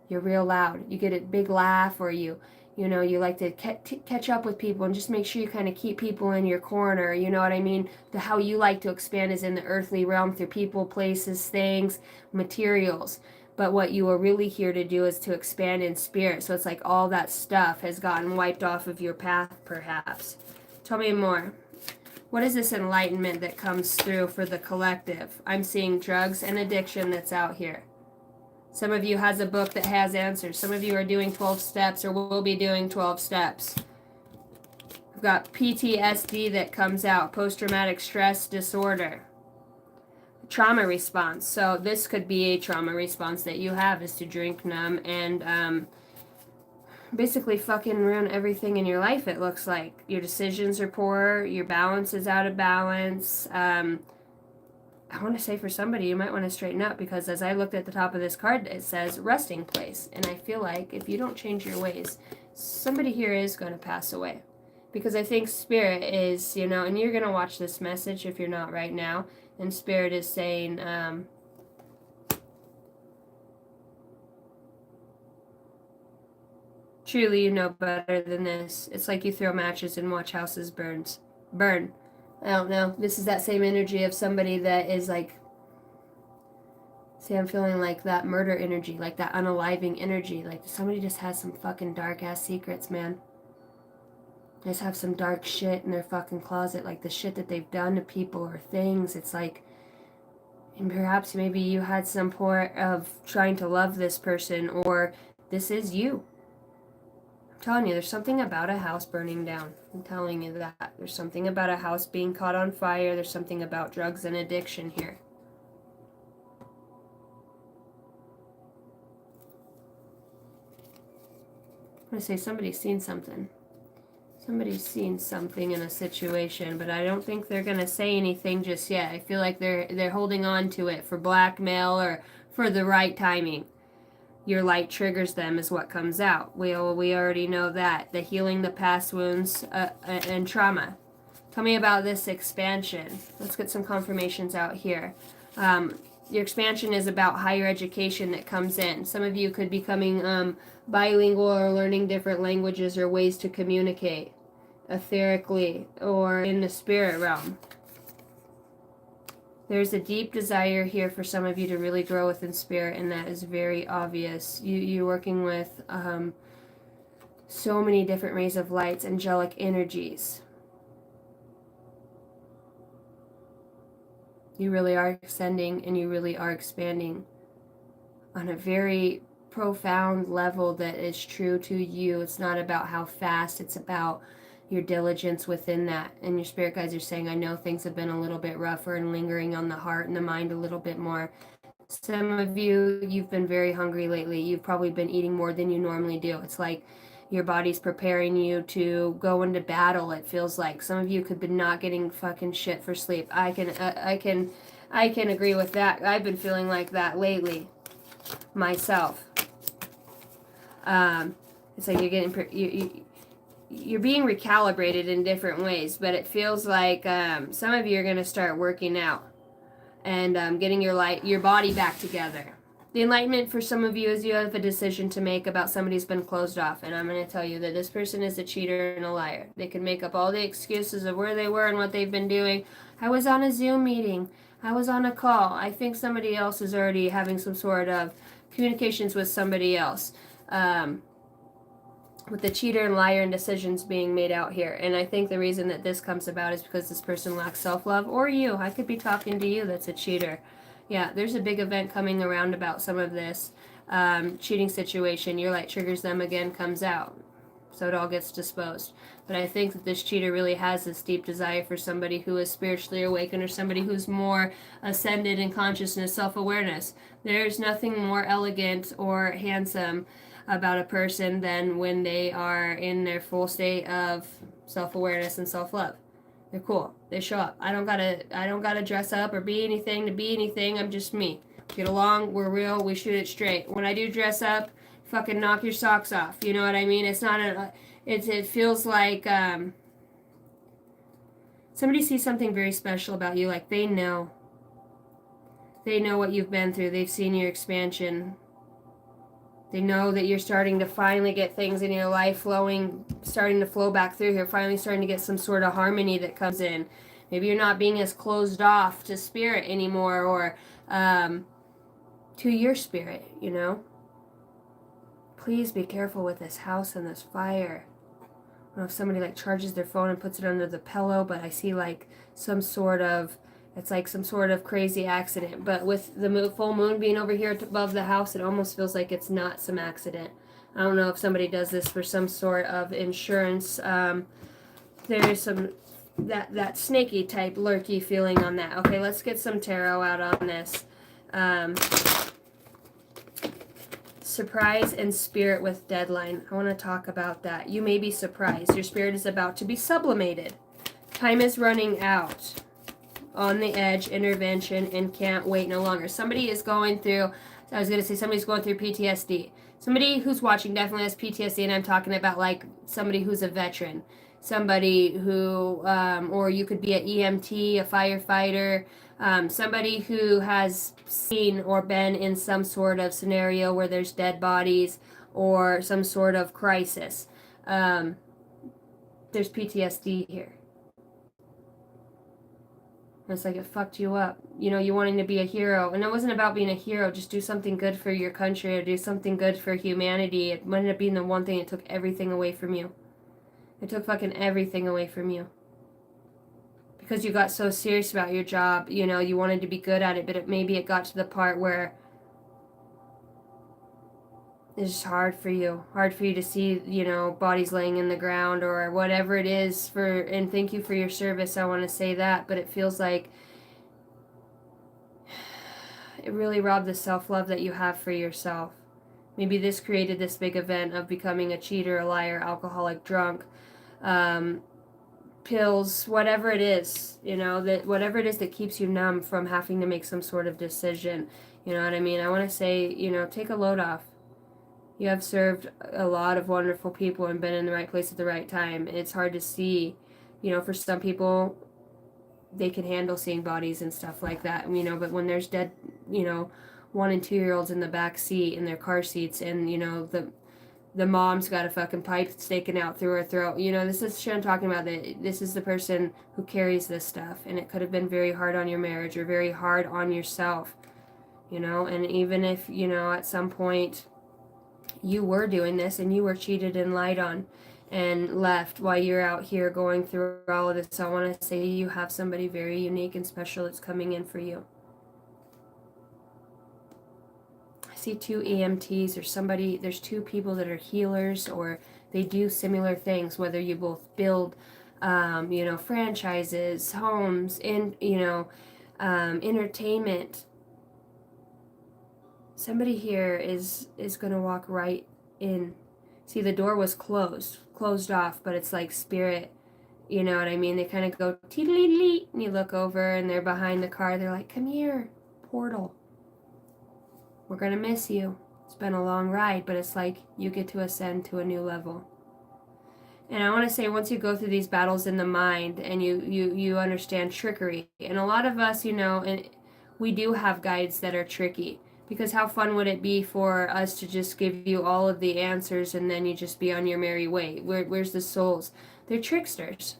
[SPEAKER 1] You're real loud. You get a big laugh, or you like to catch up with people and just make sure you kind of keep people in your corner. You know what I mean? How you like to expand is in the earthly realm through people, places, things, materials. But what you are really here to do is to expand in spirit. So it's like all that stuff has gotten wiped off of your path, perhaps. Tell me more. What is this enlightenment that comes through for the collective? I'm seeing drugs and addiction that's out here. Some of you has a book that has answers. Some of you are doing 12 steps or will be doing 12 steps. We've got PTSD that comes out, post-traumatic stress disorder, trauma response. So this could be a trauma response that you have, is to drink, numb, and basically fucking ruin everything in your life. It looks like your decisions are poor, your balance is out of balance. I want to say for somebody, you might want to straighten up, because as I looked at the top of this card, it says resting place. And I feel like if you don't change your ways, somebody here is going to pass away. Because I think Spirit is, you know, and you're going to watch this message if you're not right now, and Spirit is saying, truly you know better than this. It's like you throw matches and watch houses burn. I don't know. This is that same energy of somebody that is like, see, I'm feeling like that murder energy, like that unaliving energy. Like somebody just has some fucking dark ass secrets, man. They just have some dark shit in their fucking closet, like the shit that they've done to people or things. It's like, and perhaps maybe you had some point of trying to love this person, or this is you. I'm telling you, there's something about a house burning down. I'm telling you that. There's something about a house being caught on fire. There's something about drugs and addiction here. I'm going to say somebody's seen something. Somebody's seen something in a situation, but I don't think they're going to say anything just yet. I feel like they're holding on to it for blackmail or for the right timing. Your light triggers them is what comes out. We already know that. The healing the past wounds and trauma. Tell me about this expansion. Let's get some confirmations out here. Your expansion is about higher education that comes in. Some of you could be becoming bilingual or learning different languages or ways to communicate etherically or in the spirit realm. There's a deep desire here for some of you to really grow within spirit, and that is very obvious. You're working with so many different rays of lights, angelic energies. You really are ascending, and you really are expanding on a very profound level that is true to you. It's not about how fast, it's about your diligence within that. And your spirit guides are saying, I know things have been a little bit rougher and lingering on the heart and the mind a little bit more. Some of you, you've been very hungry lately. You've probably been eating more than you normally do. It's like your body's preparing you to go into battle. It feels like some of you could be not getting fucking shit for sleep. I can agree with that. I've been feeling like that lately myself. It's like you're getting you're being recalibrated in different ways, but it feels like some of you are going to start working out and getting your body back together. The enlightenment for some of you is you have a decision to make about somebody who's been closed off, and I'm going to tell you that this person is a cheater and a liar. They can make up all the excuses of where they were and what they've been doing. I was on a Zoom meeting. I was on a call. I think somebody else is already having some sort of communications with somebody else. With the cheater and liar and decisions being made out here. And I think the reason that this comes about is because this person lacks self-love, or you. I could be talking to you that's a cheater. Yeah, there's a big event coming around about some of this cheating situation. Your light triggers them again, comes out. So it all gets disposed. But I think that this cheater really has this deep desire for somebody who is spiritually awakened, or somebody who's more ascended in consciousness, self-awareness. There's nothing more elegant or handsome about a person than when they are in their full state of self-awareness and self-love. They're cool. They show up. I don't gotta dress up or be anything to be anything. I'm just me. Get along. We're real. We shoot it straight. When I do dress up, fucking knock your socks off. You know what I mean? It's not a. It feels like somebody sees something very special about you. Like they know. They know what you've been through. They've seen your expansion. They know that you're starting to finally get things in your life starting to flow back through here, finally starting to get some sort of harmony that comes in. Maybe you're not being as closed off to spirit anymore, or to your spirit, you know. Please be careful with this house and this fire. I don't know if somebody like charges their phone and puts it under the pillow, but I see like it's like some sort of crazy accident. But with the full moon being over here above the house, it almost feels like it's not some accident. I don't know if somebody does this for some sort of insurance there's some that snaky type lurky feeling on that. Okay, let's get some tarot out on this. Surprise and spirit with deadline. I want to talk about that. You may be surprised. Your spirit is about to be sublimated. Time is running out. On the edge, intervention, and can't wait no longer. Somebody is going through, I was going to say somebody's going through PTSD. Somebody who's watching definitely has PTSD, and I'm talking about like somebody who's a veteran. Somebody who, or you could be an EMT, a firefighter, somebody who has seen or been in some sort of scenario where there's dead bodies or some sort of crisis. There's PTSD here. It's like it fucked you up. You know, you wanting to be a hero. And it wasn't about being a hero. Just do something good for your country or do something good for humanity. It ended up being the one thing that took everything away from you. It took fucking everything away from you. Because you got so serious about your job. You know, you wanted to be good at it. But maybe it got to the part where it's just hard for you. Hard for you to see, you know, bodies laying in the ground or whatever it is for. And thank you for your service. I want to say that. But it feels like it really robbed the self-love that you have for yourself. Maybe this created this big event of becoming a cheater, a liar, alcoholic, drunk, pills, whatever it is, you know, that whatever it is that keeps you numb from having to make some sort of decision. You know what I mean? I want to say, you know, take a load off. You have served a lot of wonderful people and been in the right place at the right time. It's hard to see, you know, for some people, they can handle seeing bodies and stuff like that, you know, but when there's dead, you know, 1 and 2 year olds in the back seat in their car seats and, you know, the mom's got a fucking pipe sticking out through her throat, you know, this is shit I'm talking about. That this is the person who carries this stuff, and it could have been very hard on your marriage or very hard on yourself, you know. And even if, you know, at some point you were doing this and you were cheated and lied on and left while you're out here going through all of this, I want to say you have somebody very unique and special that's coming in for you. I see 2 EMTs or somebody, there's 2 people that are healers or they do similar things, whether you both build, you know, franchises, homes, and, you know, entertainment. Somebody here is going to walk right in. See, the door was closed off, but it's like spirit, you know what I mean? They kind of go teedly, and you look over and they're behind the car. They're like, come here, portal. We're going to miss you. It's been a long ride, but it's like you get to ascend to a new level. And I want to say, once you go through these battles in the mind and you understand trickery, and a lot of us, you know, and we do have guides that are tricky. Because how fun would it be for us to just give you all of the answers and then you just be on your merry way? Where's the souls? They're tricksters.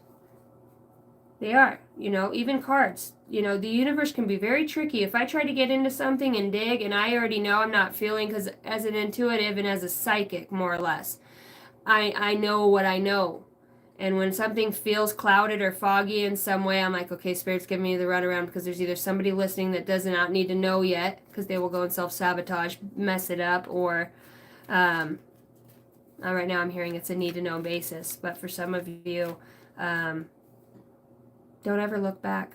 [SPEAKER 1] They are. You know, even cards. You know, the universe can be very tricky. If I try to get into something and dig and I already know I'm not feeling, because as an intuitive and as a psychic, more or less, I know what I know. And when something feels clouded or foggy in some way, I'm like, okay, Spirit's giving me the runaround, because there's either somebody listening that does not need to know yet, because they will go and self-sabotage, mess it up, or right now I'm hearing it's a need-to-know basis. But for some of you, don't ever look back.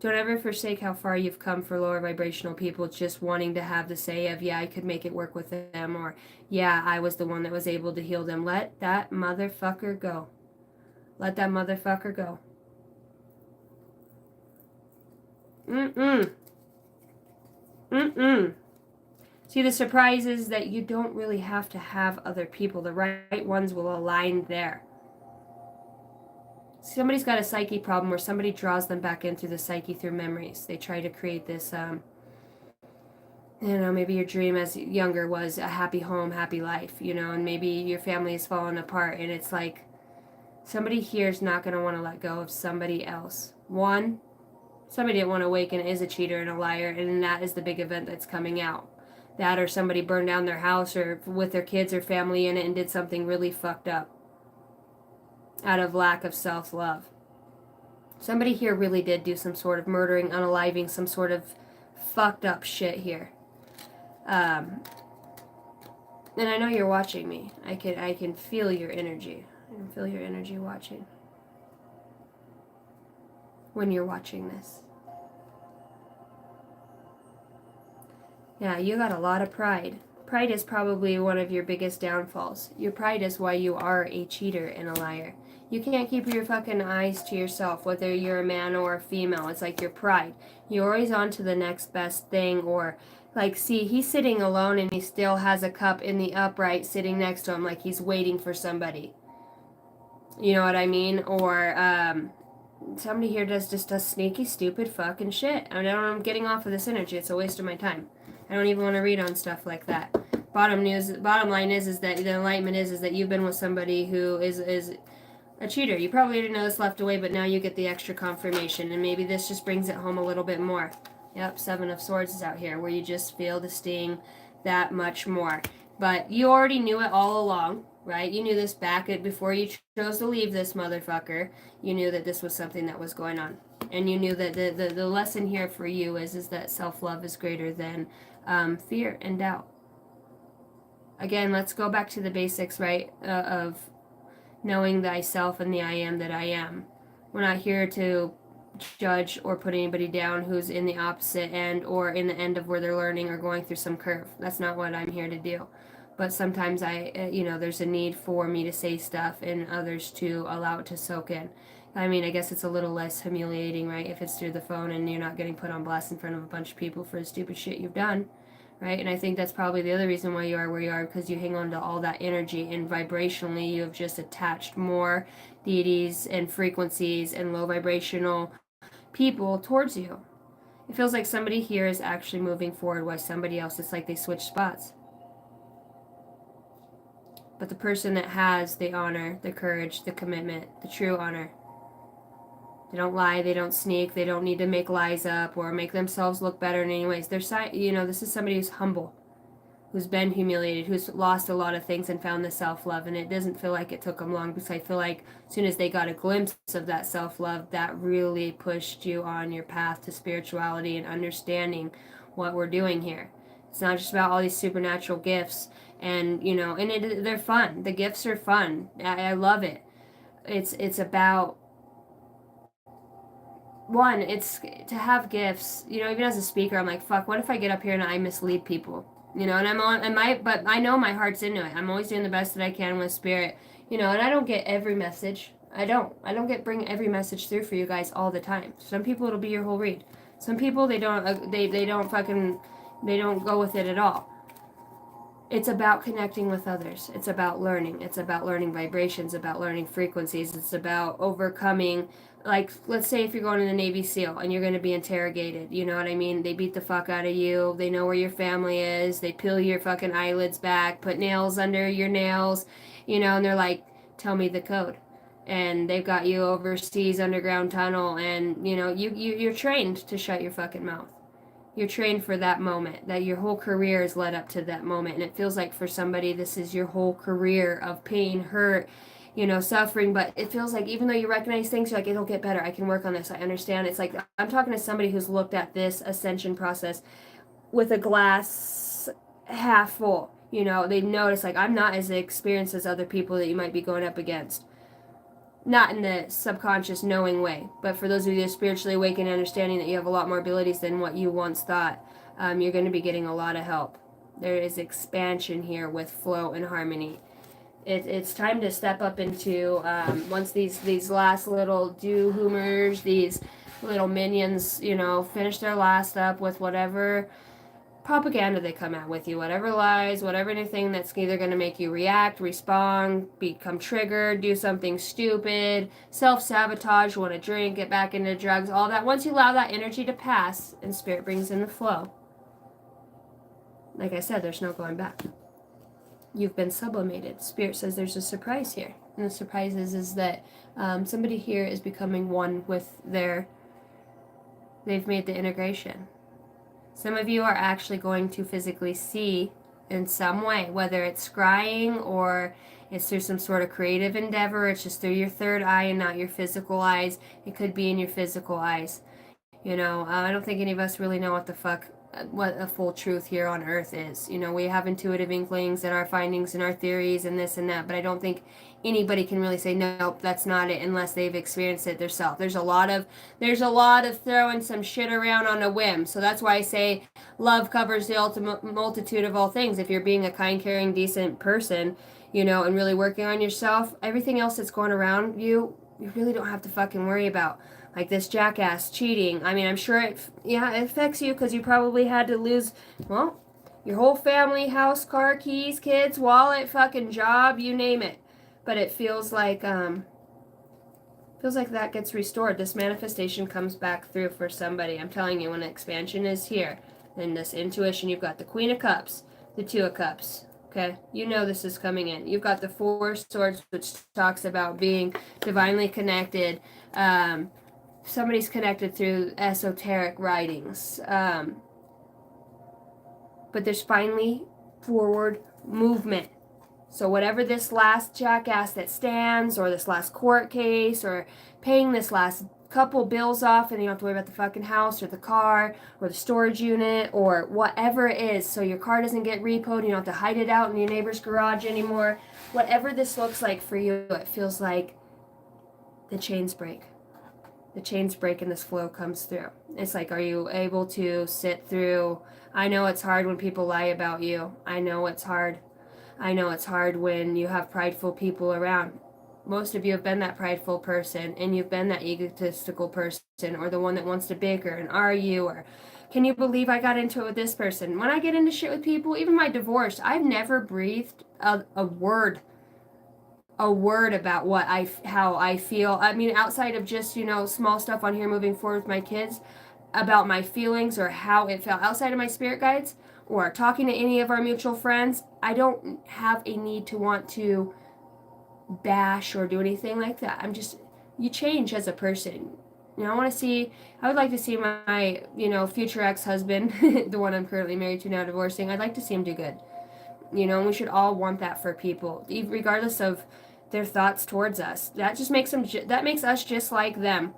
[SPEAKER 1] Don't ever forsake how far you've come for lower vibrational people just wanting to have the say of, yeah, I could make it work with them, or, yeah, I was the one that was able to heal them. Let that motherfucker go. Let that motherfucker go. See, the surprise is that you don't really have to have other people. The right ones will align there. Somebody's got a psyche problem where somebody draws them back in through the psyche through memories. They try to create this, you know, maybe your dream as younger was a happy home, happy life, you know, and maybe your family is falling apart, and it's like somebody here is not going to want to let go of somebody else. One, somebody didn't want to awaken is a cheater and a liar, and that is the big event that's coming out. That, or somebody burned down their house or with their kids or family in it and did something really fucked up out of lack of self-love. Somebody here really did do some sort of murdering, unaliving, some sort of fucked up shit here. And I know you're watching me. I can feel your energy. I can feel your energy watching. When you're watching this. Yeah, you got a lot of pride. Pride is probably one of your biggest downfalls. Your pride is why you are a cheater and a liar. You can't keep your fucking eyes to yourself, whether you're a man or a female. It's like your pride. You're always on to the next best thing, or like, see, he's sitting alone and he still has a cup in the upright sitting next to him like he's waiting for somebody. You know what I mean? Or, somebody here does sneaky, stupid fucking shit. I mean, I'm getting off of this energy. It's a waste of my time. I don't even want to read on stuff like that. Bottom line is that the enlightenment is that you've been with somebody who is a cheater. You probably didn't know this left away, but now you get the extra confirmation, and maybe this just brings it home a little bit more. Yep, Seven of Swords is out here, where you just feel the sting that much more. But you already knew it all along, right? You knew this back before you chose to leave this motherfucker. You knew that this was something that was going on. And you knew that the lesson here for you is that self-love is greater than fear and doubt. Again, let's go back to the basics, right, of knowing thyself and the I am that I am. We're not here to judge or put anybody down who's in the opposite end or in the end of where they're learning or going through some curve. That's not what I'm here to do. But sometimes there's a need for me to say stuff and others to allow it to soak in. I mean, I guess it's a little less humiliating, right, if it's through the phone and you're not getting put on blast in front of a bunch of people for the stupid shit you've done, right? And I think that's probably the other reason why you are where you are, because you hang on to all that energy, and vibrationally you have just attached more deities and frequencies and low vibrational people towards you. It feels like somebody here is actually moving forward while somebody else, it's like they switch spots. But the person that has the honor, the courage, the commitment, the true honor, they don't lie, they don't sneak, they don't need to make lies up or make themselves look better in any ways. This is somebody who's humble, who's been humiliated, who's lost a lot of things and found the self-love. And it doesn't feel like it took them long, because I feel like as soon as they got a glimpse of that self-love, that really pushed you on your path to spirituality and understanding what we're doing here. It's not just about all these supernatural gifts, and they're fun. The gifts are fun. I love it. It's about, one, it's to have gifts. Even as a speaker, I'm like, fuck, what if I get up here and I mislead people? And but I know my heart's into it. I'm always doing the best that I can with spirit. And I don't get every message. I don't bring every message through for you guys all the time. Some people it'll be your whole read. Some people they don't go with it at all. It's about connecting with others. It's about learning. It's about learning vibrations, about learning frequencies. It's about overcoming, like, let's say if you're going to the Navy SEAL and you're going to be interrogated, you know what I mean? They beat the fuck out of you. They know where your family is. They peel your fucking eyelids back, put nails under your nails, and they're like, tell me the code. And they've got you overseas underground tunnel, and, you're trained to shut your fucking mouth. You're trained for that moment, that your whole career is led up to that moment. And it feels like for somebody, this is your whole career of pain, hurt, suffering. But it feels like even though you recognize things, you're like, it'll get better. I can work on this. I understand. It's like I'm talking to somebody who's looked at this ascension process with a glass half full. They notice, like, I'm not as experienced as other people that you might be going up against. Not in the subconscious knowing way, but for those of you that are spiritually awakened and understanding that you have a lot more abilities than what you once thought, you're going to be getting a lot of help. There is expansion here with flow and harmony. It's time to step up into, once these last little do-hoomers, these little minions, finish their last up with whatever propaganda they come out with you, whatever lies, whatever anything that's either going to make you react, respond, become triggered, do something stupid, self-sabotage, want to drink, get back into drugs, all that. Once you allow that energy to pass and spirit brings in the flow, like I said, there's no going back. You've been sublimated. Spirit says there's a surprise here, and the surprise is that somebody here is becoming one with they've made the integration. Some of you are actually going to physically see in some way, whether it's scrying or it's through some sort of creative endeavor, it's just through your third eye and not your physical eyes. It could be in your physical eyes. I don't think any of us really know what the fuck what a full truth here on earth is. You know, we have intuitive inklings and our findings and our theories and this and that, but I don't think anybody can really say nope, that's not it unless they've experienced it themselves. There's a lot of throwing some shit around on a whim. So that's why I say love covers the ultimate multitude of all things. If you're being a kind, caring, decent person, you know, and really working on yourself, everything else that's going around you, you really don't have to fucking worry about. Like this jackass cheating. I mean, I'm sure it affects you because you probably had to lose, well, your whole family, house, car, keys, kids, wallet, fucking job, you name it. But it feels like that gets restored. This manifestation comes back through for somebody. I'm telling you, when expansion is here, and this intuition, you've got the Queen of Cups, the Two of Cups. Okay, you know this is coming in. You've got the Four of Swords, which talks about being divinely connected. Somebody's connected through esoteric writings. But there's finally forward movement. So whatever this last jackass that stands, or this last court case, or paying this last couple bills off and you don't have to worry about the fucking house or the car or the storage unit or whatever it is, so your car doesn't get repoed, you don't have to hide it out in your neighbor's garage anymore. Whatever this looks like for you, it feels like the chains break. The chains break and this flow comes through. It's like, are you able to sit through? I know it's hard when people lie about you. I know it's hard. I know it's hard when you have prideful people around. Most of you have been that prideful person, and you've been that egotistical person, or the one that wants to bicker and argue, or can you believe I got into it with this person? When I get into shit with people, even my divorce, I've never breathed a word about how I feel. I mean, outside of just, you know, small stuff on here moving forward with my kids, about my feelings or how it felt outside of my spirit guides or talking to any of our mutual friends, I don't have a need to want to bash or do anything like that. I'm just, you change as a person. You know, I would like to see my, you know, future ex-husband, the one I'm currently married to now, divorcing, I'd like to see him do good. You know, and we should all want that for people, regardless of their thoughts towards us. That just makes us just like them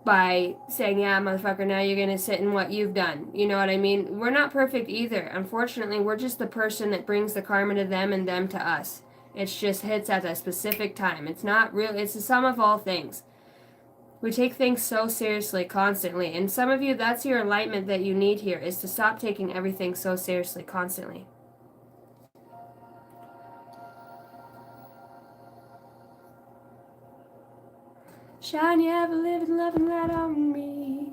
[SPEAKER 1] by saying, yeah, motherfucker, now you're going to sit in what you've done. You know what I mean? We're not perfect either. Unfortunately, we're just the person that brings the karma to them and them to us. It just hits at a specific time. It's not real. It's the sum of all things. We take things so seriously constantly. And some of you, that's your enlightenment that you need here, is to stop taking everything so seriously constantly. Shine your ever living, loving light on me.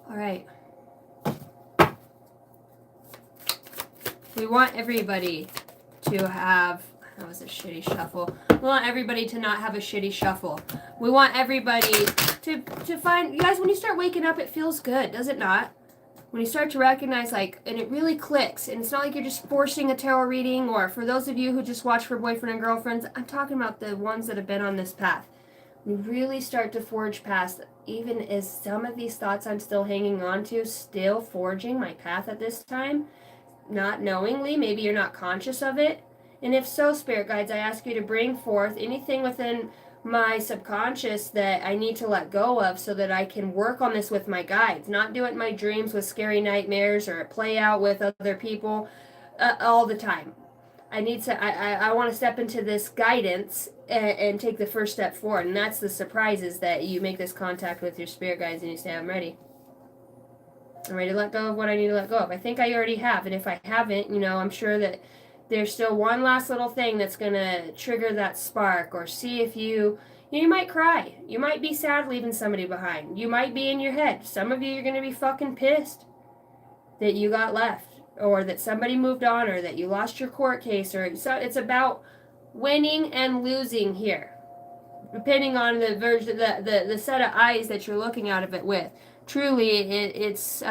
[SPEAKER 1] All right. We want everybody to have, that was a shitty shuffle. We want everybody to not have a shitty shuffle. We want everybody to find, you guys, when you start waking up, it feels good, does it not? When you start to recognize, like, and it really clicks, and it's not like you're just forcing a tarot reading, or for those of you who just watch for boyfriend and girlfriends, I'm talking about the ones that have been on this path. We really start to forge past, even as some of these thoughts I'm still hanging on to, still forging my path at this time, not knowingly, maybe you're not conscious of it. And if so, spirit guides, I ask you to bring forth anything within my subconscious that I need to let go of so that I can work on this with my guides, not do it in my dreams with scary nightmares or play out with other people all the time. I want to step into this guidance and take the first step forward. And that's the surprise, is that you make this contact with your spirit guides and you say, I'm ready. I'm ready to let go of what I need to let go of. I think I already have. And if I haven't, you know, I'm sure that there's still one last little thing that's going to trigger that spark, or see if you might cry. You might be sad leaving somebody behind. You might be in your head. Some of you are going to be fucking pissed that you got left, or that somebody moved on, or that you lost your court case, or so. It's about winning and losing here, depending on the version, the set of eyes that you're looking out of it with. Truly, it's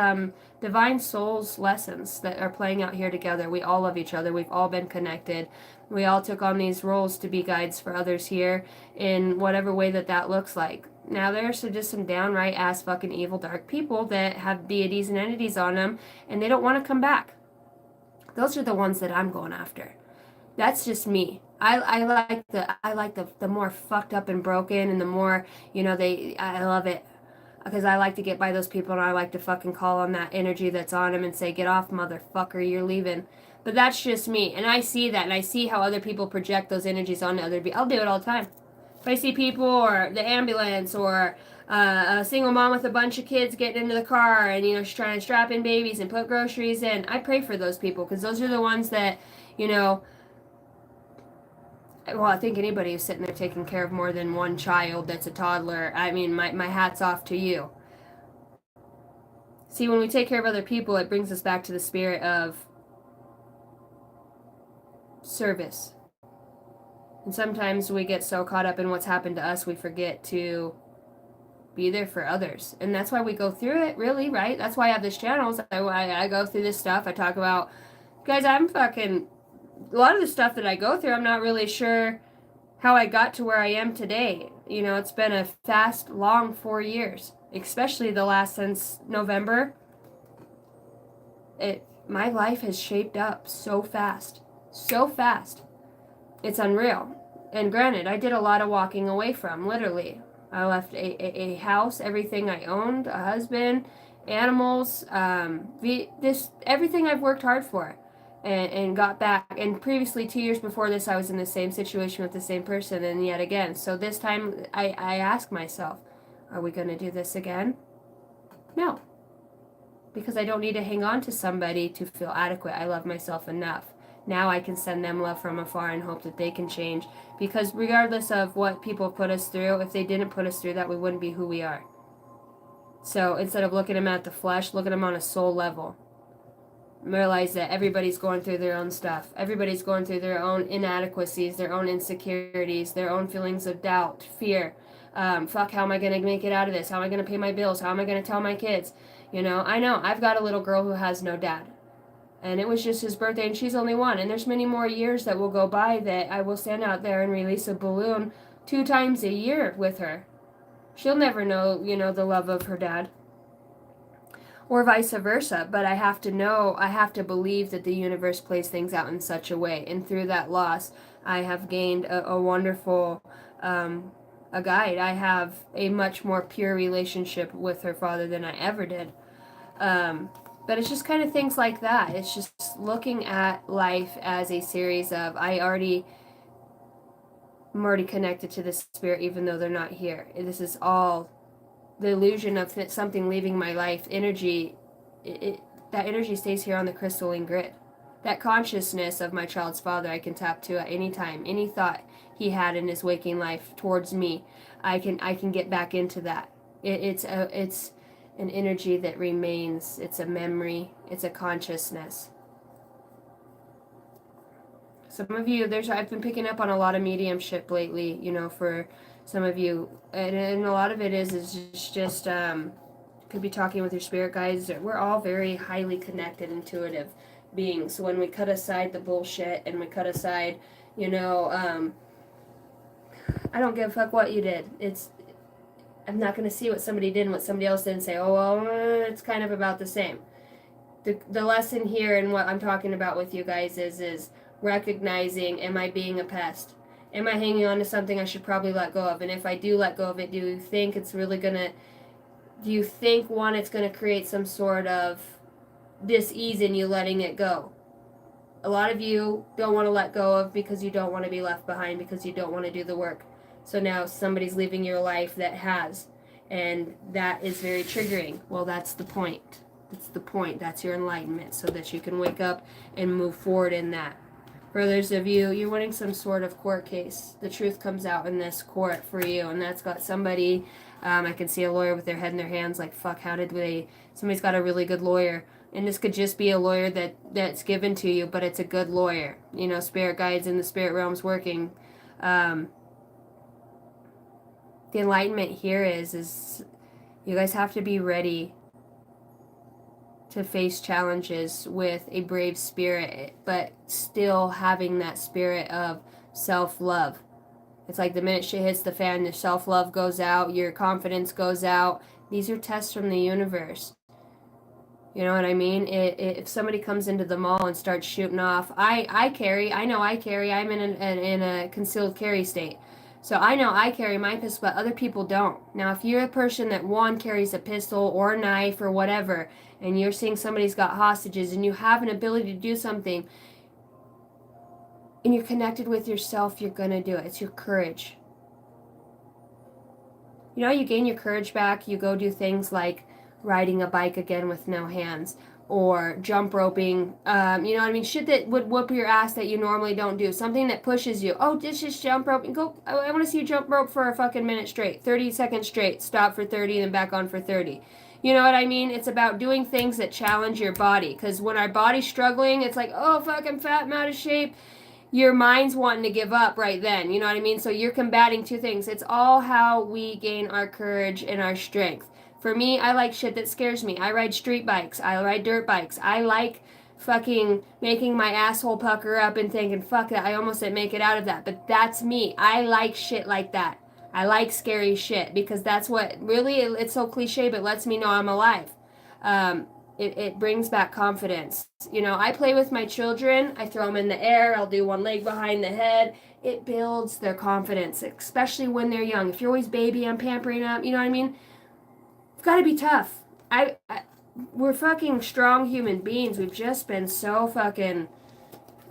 [SPEAKER 1] divine souls lessons that are playing out here together. We all love each other. We've all been connected. We all took on these roles to be guides for others here in whatever way that looks like. Now, there's just some downright ass fucking evil dark people that have deities and entities on them, and they don't want to come back. Those are the ones that I'm going after. That's just me. I like the more fucked up and broken, and the more, you know, I love it. because I like to get by those people and I like to fucking call on that energy that's on them and say, get off, motherfucker, you're leaving. But that's just me. And I see that, and I see how other people project those energies onto other people. I'll do it all the time. If I see people or the ambulance or a single mom with a bunch of kids getting into the car and, you know, she's trying to strap in babies and put groceries in, I pray for those people because those are the ones that, you know, well, I think anybody who's sitting there taking care of more than one child that's a toddler, I mean, my hat's off to you. See, when we take care of other people, it brings us back to the spirit of service. And sometimes we get so caught up in what's happened to us, we forget to be there for others. And that's why we go through it, really, right? That's why I have this channel. So I go through this stuff. I talk about, guys, I'm fucking, a lot of the stuff that I go through, I'm not really sure how I got to where I am today. You know, it's been a fast, long 4 years, especially the last since November. My life has shaped up so fast. So fast. It's unreal. And granted, I did a lot of walking away from, literally. I left a house, everything I owned, a husband, animals, everything I've worked hard for, and got back. And previously, 2 years before this, I was in the same situation with the same person, and yet again. So this time, I ask myself, are we going to do this again? No. Because I don't need to hang on to somebody to feel adequate. I love myself enough. Now I can send them love from afar and hope that they can change. Because regardless of what people put us through, if they didn't put us through that, we wouldn't be who we are. So instead of looking at them at the flesh, look at them on a soul level. Realize that everybody's going through their own stuff. Everybody's going through their own inadequacies, their own insecurities, their own feelings of doubt, fear. Fuck, how am I going to make it out of this? How am I going to pay my bills? How am I going to tell my kids? You know, I know. I've got a little girl who has no dad. And it was just his birthday, and she's only one. And there's many more years that will go by that I will stand out there and release a balloon 2 times a year with her. She'll never know, you know, the love of her dad. Or vice versa. But I have to believe that the universe plays things out in such a way. And through that loss, I have gained a wonderful a guide. I have a much more pure relationship with her father than I ever did. But it's just kind of things like that. It's just looking at life as a series of, I'm already connected to the spirit even though they're not here. This is all the illusion of something leaving my life. Energy, that energy stays here on the crystalline grid. That consciousness of my child's father I can tap to at any time. Any thought he had in his waking life towards me, I can get back into that. It's an energy that remains. It's a memory. It's a consciousness. Some of you, I've been picking up on a lot of mediumship lately, you know, for some of you, and a lot of it is just could be talking with your spirit guides. We're all very highly connected, intuitive beings. So when we cut aside the bullshit and we cut aside, you know, I don't give a fuck what you did. I'm not going to see what somebody did and what somebody else did and say, oh, well, it's kind of about the same. The lesson here and what I'm talking about with you guys is recognizing, am I being a pest? Am I hanging on to something I should probably let go of? And if I do let go of it, do you think it's going to create some sort of dis-ease in you letting it go? A lot of you don't want to let go of because you don't want to be left behind, because you don't want to do the work. So now somebody's leaving your life that has, and that is very triggering. Well, that's the point. That's the point. That's your enlightenment, so that you can wake up and move forward in that. For others of you, you're winning some sort of court case. The truth comes out in this court for you, and that's got somebody, I can see a lawyer with their head in their hands like, fuck, somebody's got a really good lawyer. And this could just be a lawyer that's given to you, but it's a good lawyer. You know, spirit guides in the spirit realms working. The enlightenment here is you guys have to be ready to face challenges with a brave spirit, but still having that spirit of self-love. It's like the minute shit hits the fan, your self-love goes out, your confidence goes out. These are tests from the universe. You know what I mean? If somebody comes into the mall and starts shooting off, I carry, I'm in a concealed carry state. So I know I carry my pistol, but other people don't. Now, if you're a person that one carries a pistol or a knife or whatever, and you're seeing somebody's got hostages and you have an ability to do something and you're connected with yourself, you're going to do it. It's your courage. You know, you gain your courage back, you go do things like riding a bike again with no hands or jump roping, you know what I mean? Shit that would whoop your ass that you normally don't do. Something that pushes you. Oh, this is jump rope. Go. I want to see you jump rope for a fucking minute straight, 30 seconds straight. Stop for 30 and then back on for 30. You know what I mean? It's about doing things that challenge your body. Because when our body's struggling, it's like, oh, fuck, I'm fat, I'm out of shape. Your mind's wanting to give up right then. You know what I mean? So you're combating two things. It's all how we gain our courage and our strength. For me, I like shit that scares me. I ride street bikes. I ride dirt bikes. I like fucking making my asshole pucker up and thinking, fuck that, I almost didn't make it out of that. But that's me. I like shit like that. I like scary shit because that's what really, it's so cliche, but lets me know I'm alive. It brings back confidence. You know, I play with my children. I throw them in the air. I'll do one leg behind the head. It builds their confidence, especially when they're young. If you're always baby, I'm pampering them. You know what I mean? It's got to be tough. We're fucking strong human beings. We've just been so fucking.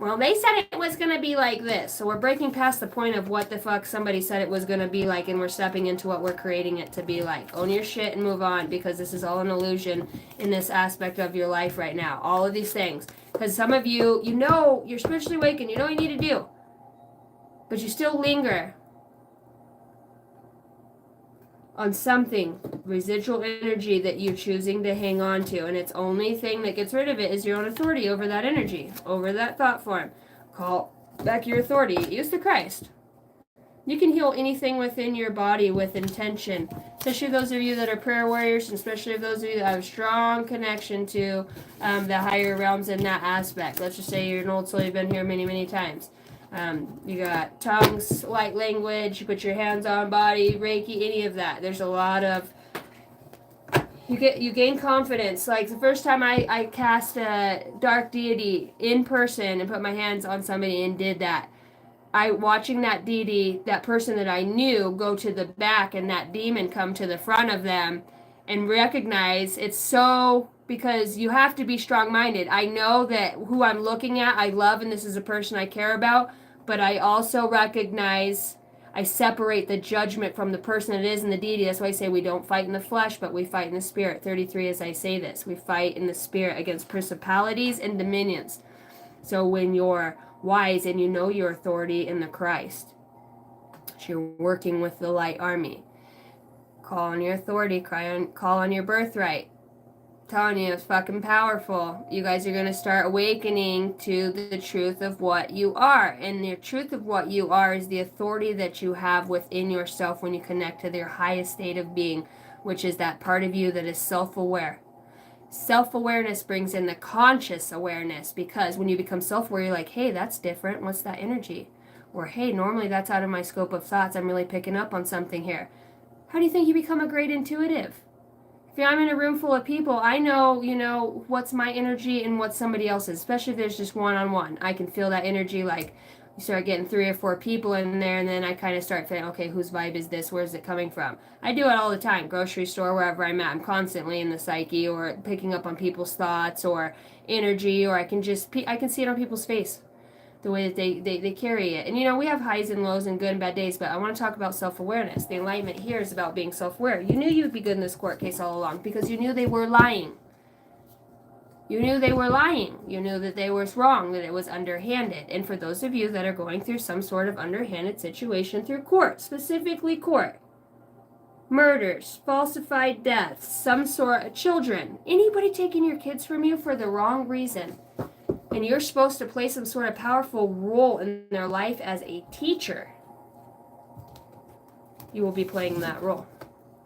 [SPEAKER 1] Well, they said it was going to be like this. So we're breaking past the point of what the fuck somebody said it was going to be like, and we're stepping into what we're creating it to be like. Own your shit and move on, because this is all an illusion in this aspect of your life right now. All of these things. Because some of you, you know you're spiritually awakened, you know what you need to do. But you still linger on something, residual energy that you're choosing to hang on to, and it's only thing that gets rid of it is your own authority over that energy, over that thought form. Call back your authority. Use the Christ. You can heal anything within your body with intention, especially those of you that are prayer warriors, and especially those of you that have a strong connection to the higher realms in that aspect. Let's just say you're an old soul, you've been here many, many times. You got tongues, light language, you put your hands on body, Reiki, any of that. There's a lot of, you gain confidence. Like the first time I cast a dark deity in person and put my hands on somebody and did that, watching that deity, that person that I knew, go to the back and that demon come to the front of them and recognize it's so, because you have to be strong-minded. I know that who I'm looking at, I love, and this is a person I care about, but I also recognize, I separate the judgment from the person it is and the deity. That's why I say we don't fight in the flesh, but we fight in the spirit. 33 as I say this. We fight in the spirit against principalities and dominions. So when you're wise and you know your authority in the Christ, so you're working with the light army. Call on your authority, call on your birthright. I'm telling you, it's fucking powerful. You guys are going to start awakening to the truth of what you are. And the truth of what you are is the authority that you have within yourself when you connect to your highest state of being, which is that part of you that is self-aware. Self-awareness brings in the conscious awareness, because when you become self-aware, you're like, hey, that's different. What's that energy? Or, hey, normally that's out of my scope of thoughts. I'm really picking up on something here. How do you think you become a great intuitive? If I'm in a room full of people, I know, what's my energy and what's somebody else's, especially if there's just one-on-one. I can feel that energy, like you start getting 3 or 4 people in there, and then I kind of start feeling, okay, whose vibe is this? Where's it coming from? I do it all the time, grocery store, wherever I'm at. I'm constantly in the psyche, or picking up on people's thoughts or energy, or I can see it on people's face, the way that they carry it. And we have highs and lows and good and bad days, but I want to talk about self-awareness. The enlightenment here is about being self-aware. You knew you would be good in this court case all along because you knew they were lying. You knew they were lying. You knew that they was wrong, that it was underhanded. And for those of you that are going through some sort of underhanded situation through court, specifically court, murders, falsified deaths, some sort of children, anybody taking your kids from you for the wrong reason, and you're supposed to play some sort of powerful role in their life as a teacher, you will be playing that role.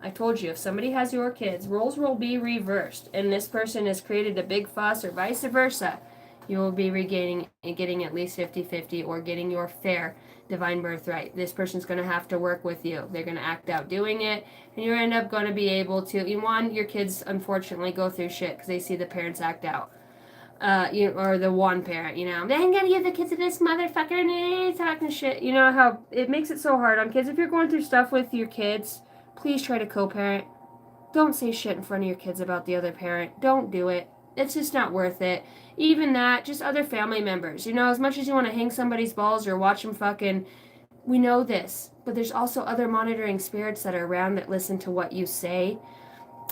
[SPEAKER 1] I told you, if somebody has your kids, roles will be reversed, and this person has created a big fuss or vice versa, you will be regaining and getting at least 50-50 or getting your fair divine birthright. This person's going to have to work with you. They're going to act out doing it, and you end up going to be able to, your kids unfortunately go through shit because they see the parents act out. or the one parent, they ain't gonna give the kids to this motherfucker and talking shit. You know how it makes it so hard on kids. If you're going through stuff with your kids, please try to co-parent. Don't say shit in front of your kids about the other parent. Don't do it. It's just not worth it. Even that, just other family members. As much as you want to hang somebody's balls or watch them fucking, we know this. But there's also other monitoring spirits that are around that listen to what you say,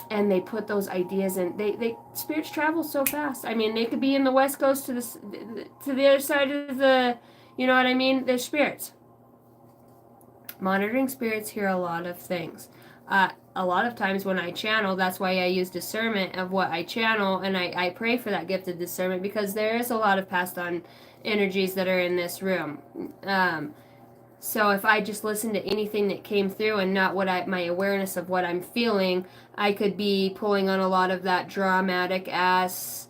[SPEAKER 1] and they put those ideas in. They spirits travel so fast. I mean, they could be in the West Coast to the other side of the, you know what I mean? They're spirits. Monitoring spirits hear a lot of things. A lot of times when I channel, that's why I use discernment of what I channel, and I pray for that gift of discernment, because there is a lot of passed on energies that are in this room. So if I just listen to anything that came through and not my awareness of what I'm feeling, I could be pulling on a lot of that dramatic ass,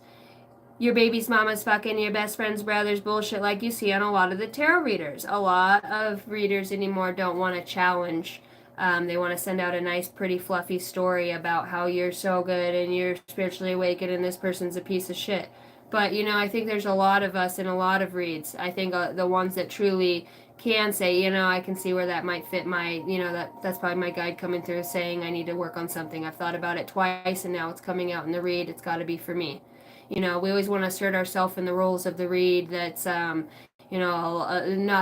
[SPEAKER 1] your baby's mama's fucking your best friend's brother's bullshit, like you see on a lot of the tarot readers. A lot of readers anymore don't want to challenge. They want to send out a nice, pretty, fluffy story about how you're so good and you're spiritually awakened and this person's a piece of shit. But, I think there's a lot of us in a lot of reads. I think the ones that truly can say, I can see where that might fit my, that's probably my guide coming through saying I need to work on something. I've thought about it twice and now it's coming out in the read. It's got to be for me. We always want to assert ourselves in the roles of the read that's, not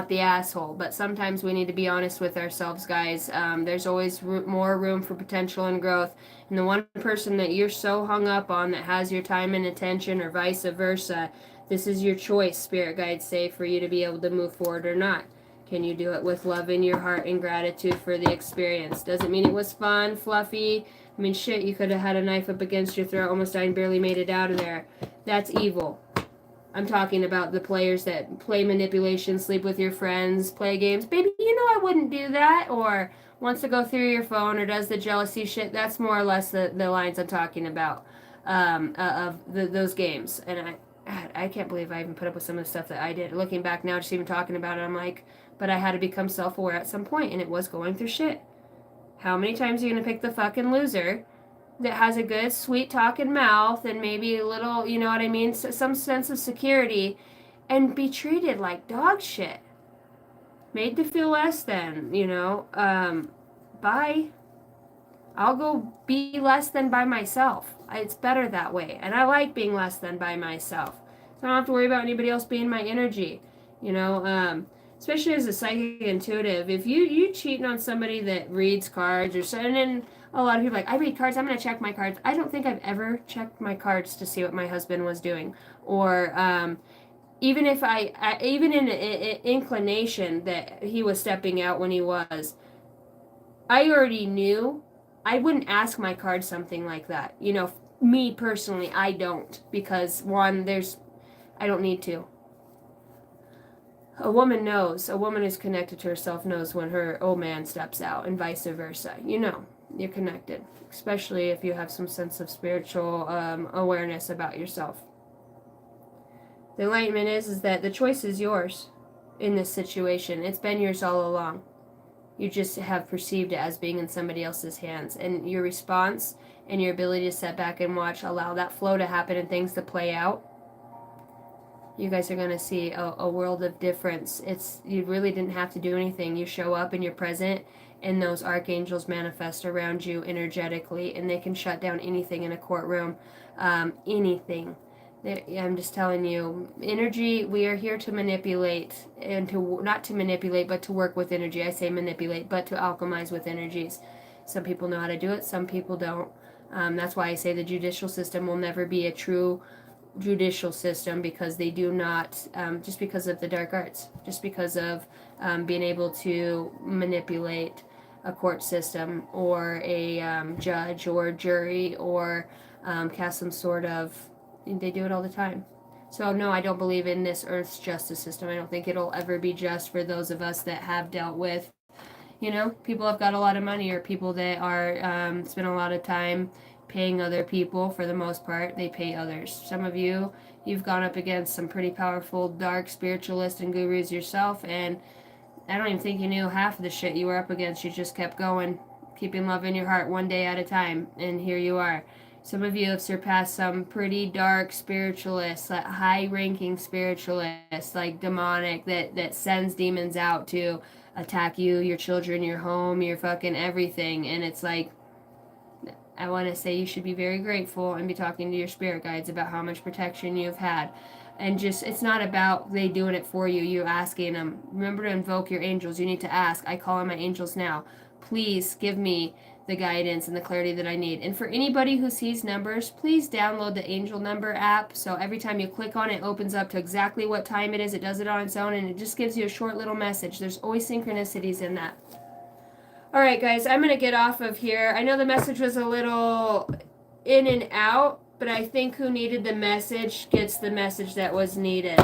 [SPEAKER 1] the asshole. But sometimes we need to be honest with ourselves, guys. There's always more room for potential and growth. And the one person that you're so hung up on that has your time and attention, or vice versa, this is your choice, spirit guides say, for you to be able to move forward or not. Can you do it with love in your heart and gratitude for the experience? Doesn't mean it was fun, fluffy. I mean, shit, you could have had a knife up against your throat, almost died and barely made it out of there. That's evil. I'm talking about the players that play manipulation, sleep with your friends, play games. Baby, I wouldn't do that. Or wants to go through your phone or does the jealousy shit. That's more or less the lines I'm talking about of those games. And I can't believe I even put up with some of the stuff that I did. Looking back now, just even talking about it, I'm like, but I had to become self-aware at some point, and it was going through shit. How many times are you going to pick the fucking loser that has a good, sweet talking mouth and maybe a little, you know what I mean, some sense of security, and be treated like dog shit? Made to feel less than, bye. I'll go be less than by myself. It's better that way. And I like being less than by myself. So I don't have to worry about anybody else being my energy. Especially as a psychic intuitive, if you cheating on somebody that reads cards or so, and then a lot of people are like, I read cards, I'm going to check my cards. I don't think I've ever checked my cards to see what my husband was doing. Or even if even in an inclination that he was stepping out when he was, I already knew. I wouldn't ask my card something like that. Me personally, I don't, because one, I don't need to. A woman knows. A woman who's connected to herself knows when her old man steps out, and vice versa. You're connected, especially if you have some sense of spiritual awareness about yourself. The enlightenment is that the choice is yours in this situation. It's been yours all along. You just have perceived it as being in somebody else's hands. And your response and your ability to sit back and watch, allow that flow to happen and things to play out, you guys are going to see a world of difference. You really didn't have to do anything. You show up and you're present, and those archangels manifest around you energetically, and they can shut down anything in a courtroom, anything. I'm just telling you, energy, we are here to manipulate, and not to manipulate, but to work with energy. I say manipulate, but to alchemize with energies. Some people know how to do it, some people don't. That's why I say the judicial system will never be a true judicial system, because they do not, just because of the dark arts, just because of being able to manipulate a court system or a judge or jury, or cast some sort of, they do it all the time. So no, I don't believe in this earth's justice system. I don't think it'll ever be just for those of us that have dealt with, people have got a lot of money, or people that are spend a lot of time paying other people. For the most part, they pay others. Some of you've gone up against some pretty powerful dark spiritualists and gurus yourself, and I don't even think you knew half of the shit you were up against. You just kept going, keeping love in your heart one day at a time, and here you are. Some of you have surpassed some pretty dark spiritualists, like high-ranking spiritualists, like demonic, that sends demons out to attack you, your children, your home, your fucking everything. And it's like, I want to say you should be very grateful and be talking to your spirit guides about how much protection you've had. And just, it's not about they doing it for you, you asking them. Remember to invoke your angels. You need to ask. I call on my angels now. Please give me the guidance and the clarity that I need. And for anybody who sees numbers, please download the Angel Number app. So every time you click on it, it opens up to exactly what time it is. It does it on its own, and it just gives you a short little message. There's always synchronicities in that. All right, guys, I'm going to get off of here. I know the message was a little in and out, but I think who needed the message gets the message that was needed.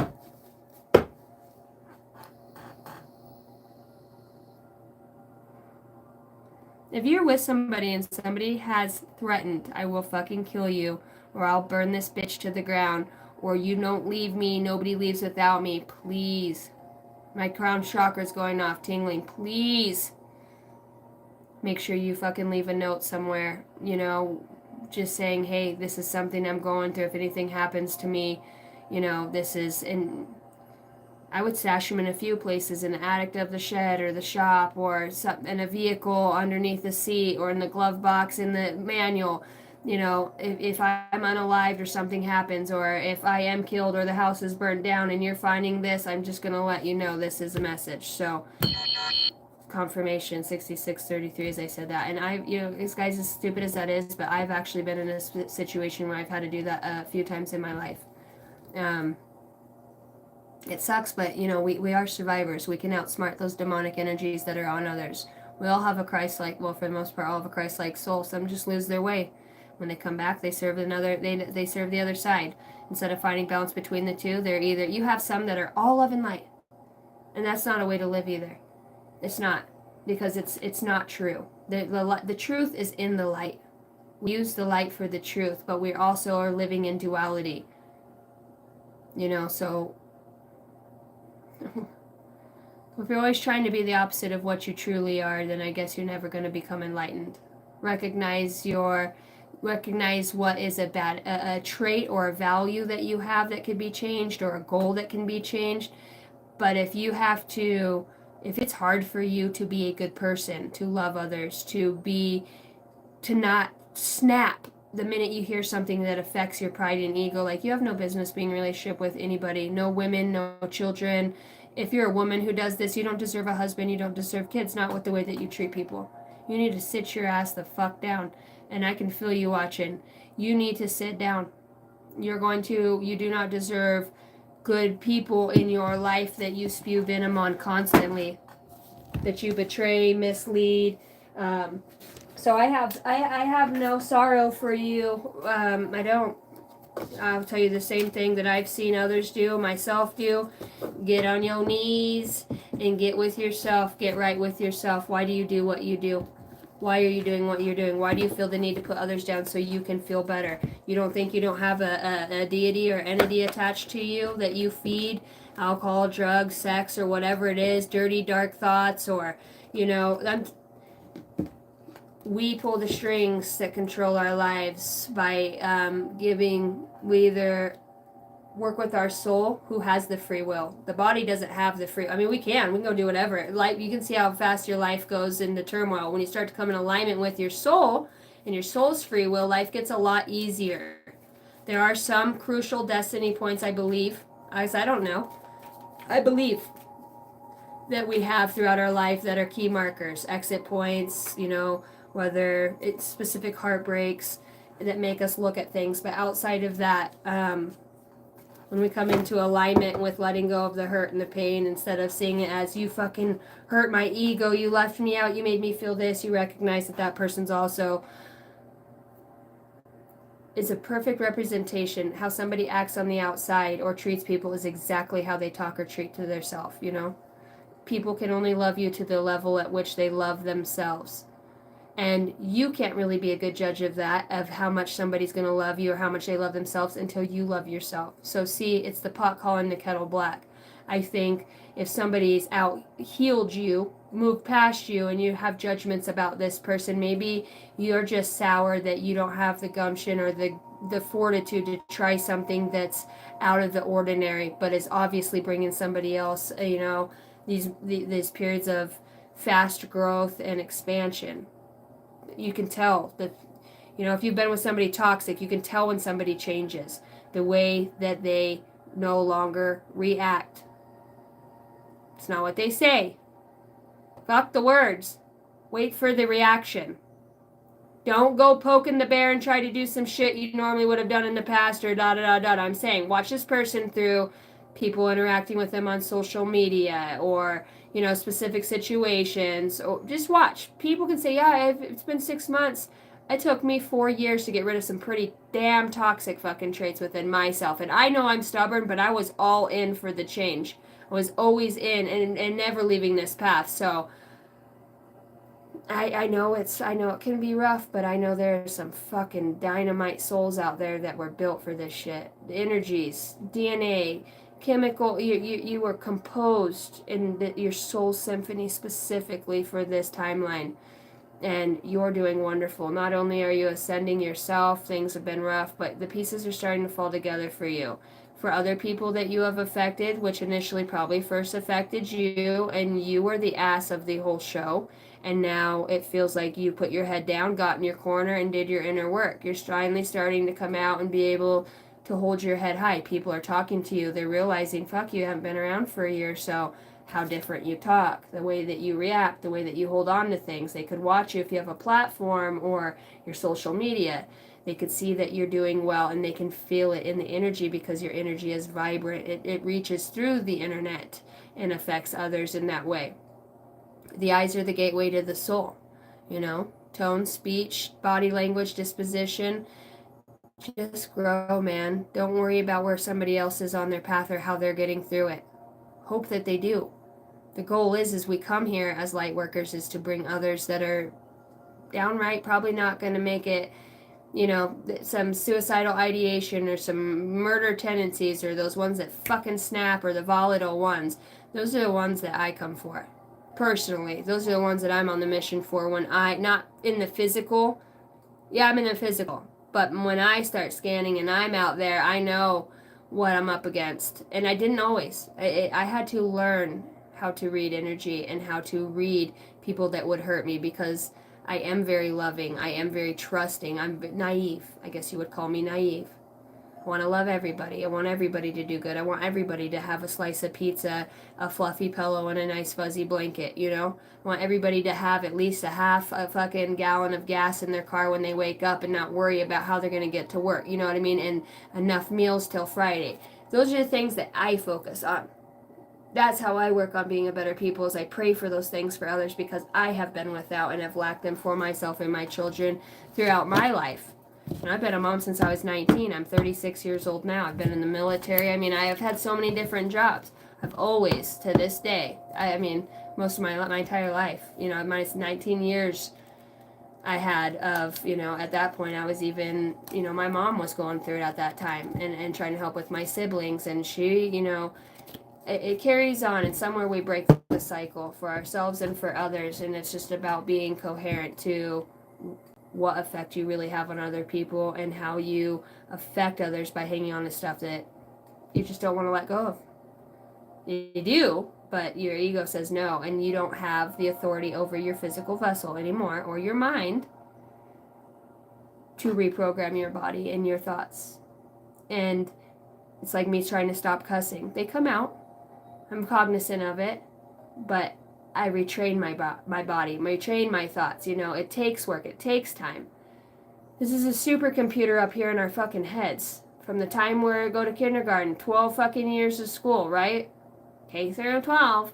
[SPEAKER 1] If you're with somebody and somebody has threatened, I will fucking kill you, or I'll burn this bitch to the ground, or you don't leave me, nobody leaves without me, please. My crown chakra's going off, tingling, please. Make sure you fucking leave a note somewhere, you know, just saying, hey, this is something I'm going through. If anything happens to me, you know, this is, and I would stash them in a few places, in the attic of the shed or the shop, or in a vehicle underneath the seat, or in the glove box in the manual. You know, if I'm unalived or something happens, or if I am killed or the house is burnt down and you're finding this, I'm just going to let you know this is a message. So confirmation 6633 as I said that. And I, you know, this guy's as stupid as that is, but I've actually been in a situation where I've had to do that a few times in my life. It sucks, but you know, we are survivors. We can outsmart those demonic energies that are on others. We all have a Christ-like, well, for the most part, all have a Christ-like soul. Some just lose their way. When they come back, they serve they serve the other side. Instead of finding balance between the two, they're either, you have some that are all love and light, and that's not a way to live either. It's not, because it's not true. The truth is in the light. We use the light for the truth, but we also are living in duality. You know, so if you're always trying to be the opposite of what you truly are, then I guess you're never going to become enlightened. Recognize what is a trait or a value that you have that could be changed, or a goal that can be changed. But if it's hard for you to be a good person, to love others, to not snap the minute you hear something that affects your pride and ego, like, you have no business being in a relationship with anybody. No women, no children. If you're a woman who does this, you don't deserve a husband, you don't deserve kids, not with the way that you treat people. You need to sit your ass the fuck down. And I can feel you watching. You need to sit down. You do not deserve good people in your life that you spew venom on constantly, that you betray, mislead. So I have no sorrow for you. I don't. I'll tell you the same thing that I've seen others do, myself do. Get on your knees and get with yourself. Get right with yourself. Why do you do what you do? Why are you doing what you're doing? Why do you feel the need to put others down so you can feel better? You don't think you don't have a deity or entity attached to you that you feed? Alcohol, drugs, sex, or whatever it is, dirty, dark thoughts, or, you know, we pull the strings that control our lives by we either work with our soul, who has the free will. The body doesn't have the free. I mean, we can go do whatever. Like, you can see how fast your life goes into turmoil when you start to come in alignment with your soul and your soul's free will. Life gets a lot easier. There are some crucial destiny points, I believe. I don't know. I believe that we have throughout our life that are key markers, exit points. You know, whether it's specific heartbreaks that make us look at things. But outside of that, when we come into alignment with letting go of the hurt and the pain, instead of seeing it as, you fucking hurt my ego, you left me out, you made me feel this, you recognize that that person's also is a perfect representation. How somebody acts on the outside or treats people is exactly how they talk or treat to themselves, you know? People can only love you to the level at which they love themselves. And you can't really be a good judge of that, of how much somebody's going to love you or how much they love themselves, until you love yourself. So see, it's the pot calling the kettle black. I think if somebody's out healed you, moved past you, and you have judgments about this person, maybe you're just sour that you don't have the gumption or the fortitude to try something that's out of the ordinary, but is obviously bringing somebody else, these periods of fast growth and expansion. You can tell that, if you've been with somebody toxic, you can tell when somebody changes the way that they no longer react. It's not what they say. Fuck the words. Wait for the reaction. Don't go poking the bear and try to do some shit you normally would have done in the past or da da da da. I'm saying watch this person through people interacting with them on social media or, specific situations. Or just watch. People can say, yeah, it's been 6 months. It took me 4 years to get rid of some pretty damn toxic fucking traits within myself. And I know I'm stubborn, but I was all in for the change. I was always in and never leaving this path. So I know it can be rough, but I know there's some fucking dynamite souls out there that were built for this shit. The energies, DNA, chemical, you were composed in your soul symphony specifically for this timeline. And you're doing wonderful. Not only are you ascending yourself, things have been rough, but the pieces are starting to fall together for you. For other people that you have affected, which initially probably first affected you, and you were the ass of the whole show, and now it feels like you put your head down, got in your corner, and did your inner work. You're finally starting to come out and be able to hold your head high. People are talking to you. They're realizing, fuck, you haven't been around for a year, so how different you talk, the way that you react, the way that you hold on to things. They could watch you if you have a platform or your social media. They could see that you're doing well and they can feel it in the energy because your energy is vibrant. It reaches through the internet and affects others in that way. The eyes are the gateway to the soul, tone, speech, body language, disposition. Just grow, man. Don't worry about where somebody else is on their path or how they're getting through it. Hope that they do. The goal is we come here as light workers is to bring others that are downright probably not going to make it, some suicidal ideation or some murder tendencies or those ones that fucking snap or the volatile ones. Those are the ones that I come for. Personally, those are the ones that I'm on the mission for when not in the physical. Yeah, I'm in the physical. But when I start scanning and I'm out there, I know what I'm up against. And I didn't always. I had to learn how to read energy and how to read people that would hurt me because I am very loving. I am very trusting. I'm naive. I guess you would call me naive. I want to love everybody. I want everybody to do good. I want everybody to have a slice of pizza, a fluffy pillow, and a nice fuzzy blanket, I want everybody to have at least a fucking gallon of gas in their car when they wake up and not worry about how they're going to get to work, you know what I mean? And enough meals till Friday. Those are the things that I focus on. That's how I work on being a better people is I pray for those things for others because I have been without and have lacked them for myself and my children throughout my life. And I've been a mom since I was 19. I'm 36 years old now. I've been in the military. I mean, I have had so many different jobs. I've always, to this day, most of my entire life, my 19 years I had of, at that point I was even, my mom was going through it at that time and trying to help with my siblings. And she, it carries on and somewhere we break the cycle for ourselves and for others. And it's just about being coherent to what effect you really have on other people and how you affect others by hanging on to stuff that you just don't want to let go of. You do, but your ego says no, and you don't have the authority over your physical vessel anymore or your mind to reprogram your body and your thoughts. And it's like me trying to stop cussing. They come out. I'm cognizant of it, but I retrain my body, retrain my thoughts. It takes work. It takes time. This is a supercomputer up here in our fucking heads. From the time we go to kindergarten, 12 fucking years of school, right? K through 12.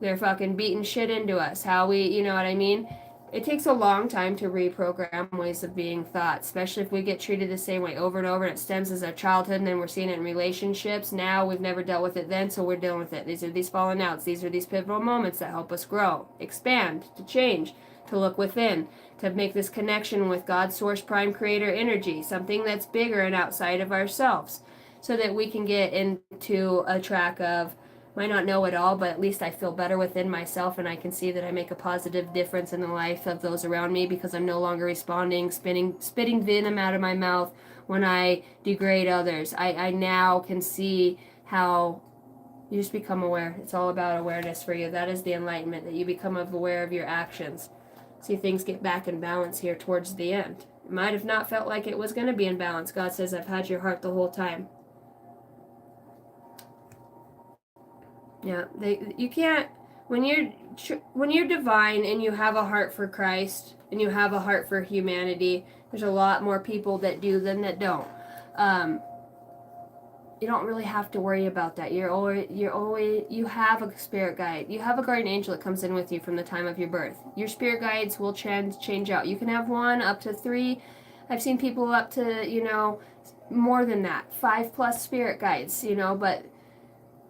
[SPEAKER 1] They're fucking beating shit into us. How we, you know what I mean? It takes a long time to reprogram ways of being thought, especially if we get treated the same way over and over and it stems as our childhood and then we're seeing it in relationships. Now we've never dealt with it then, so we're dealing with it. These are these falling outs. These are these pivotal moments that help us grow, expand, to change, to look within, to make this connection with God's source prime creator energy, something that's bigger and outside of ourselves, so that we can get into a track of Might not know it all, but at least I feel better within myself, and I can see that I make a positive difference in the life of those around me because I'm no longer responding, spitting venom out of my mouth when I degrade others. I now can see how you just become aware. It's all about awareness for you. That is the enlightenment, that you become aware of your actions. See, things get back in balance here towards the end. It might have not felt like it was going to be in balance. God says, I've had your heart the whole time. Yeah, you can't, when you're divine and you have a heart for Christ and you have a heart for humanity, there's a lot more people that do than that don't. You don't really have to worry about that. You have a spirit guide. You have a guardian angel that comes in with you from the time of your birth. Your spirit guides will change out. You can have 1 up to 3. I've seen people up to, more than that, 5+ spirit guides, but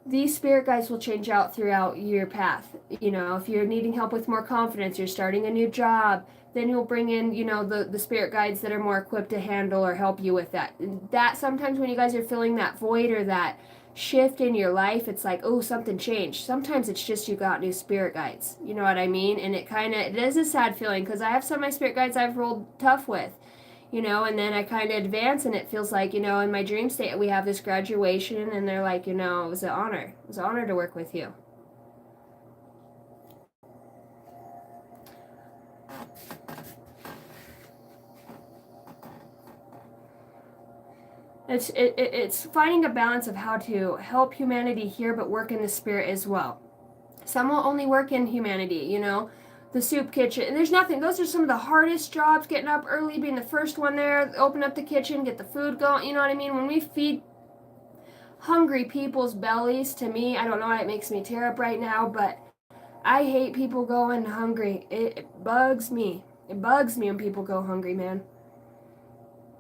[SPEAKER 1] these spirit guides will change out throughout your path. If you're needing help with more confidence, you're starting a new job, then you'll bring in, the spirit guides that are more equipped to handle or help you with that. That sometimes when you guys are feeling that void or that shift in your life, it's like, oh, something changed. Sometimes it's just you got new spirit guides. You know what I mean? And it is a sad feeling because I have some of my spirit guides I've rolled tough with. And then I kind of advance and it feels like, in my dream state, we have this graduation and they're like, it was an honor. It was an honor to work with you. It's finding a balance of how to help humanity here, but work in the spirit as well. Some will only work in humanity, the soup kitchen. And there's nothing. Those are some of the hardest jobs, getting up early, being the first one there, open up the kitchen, get the food going. You know what I mean? When we feed hungry people's bellies, to me, I don't know why it makes me tear up right now, but I hate people going hungry. It bugs me. It bugs me when people go hungry, man.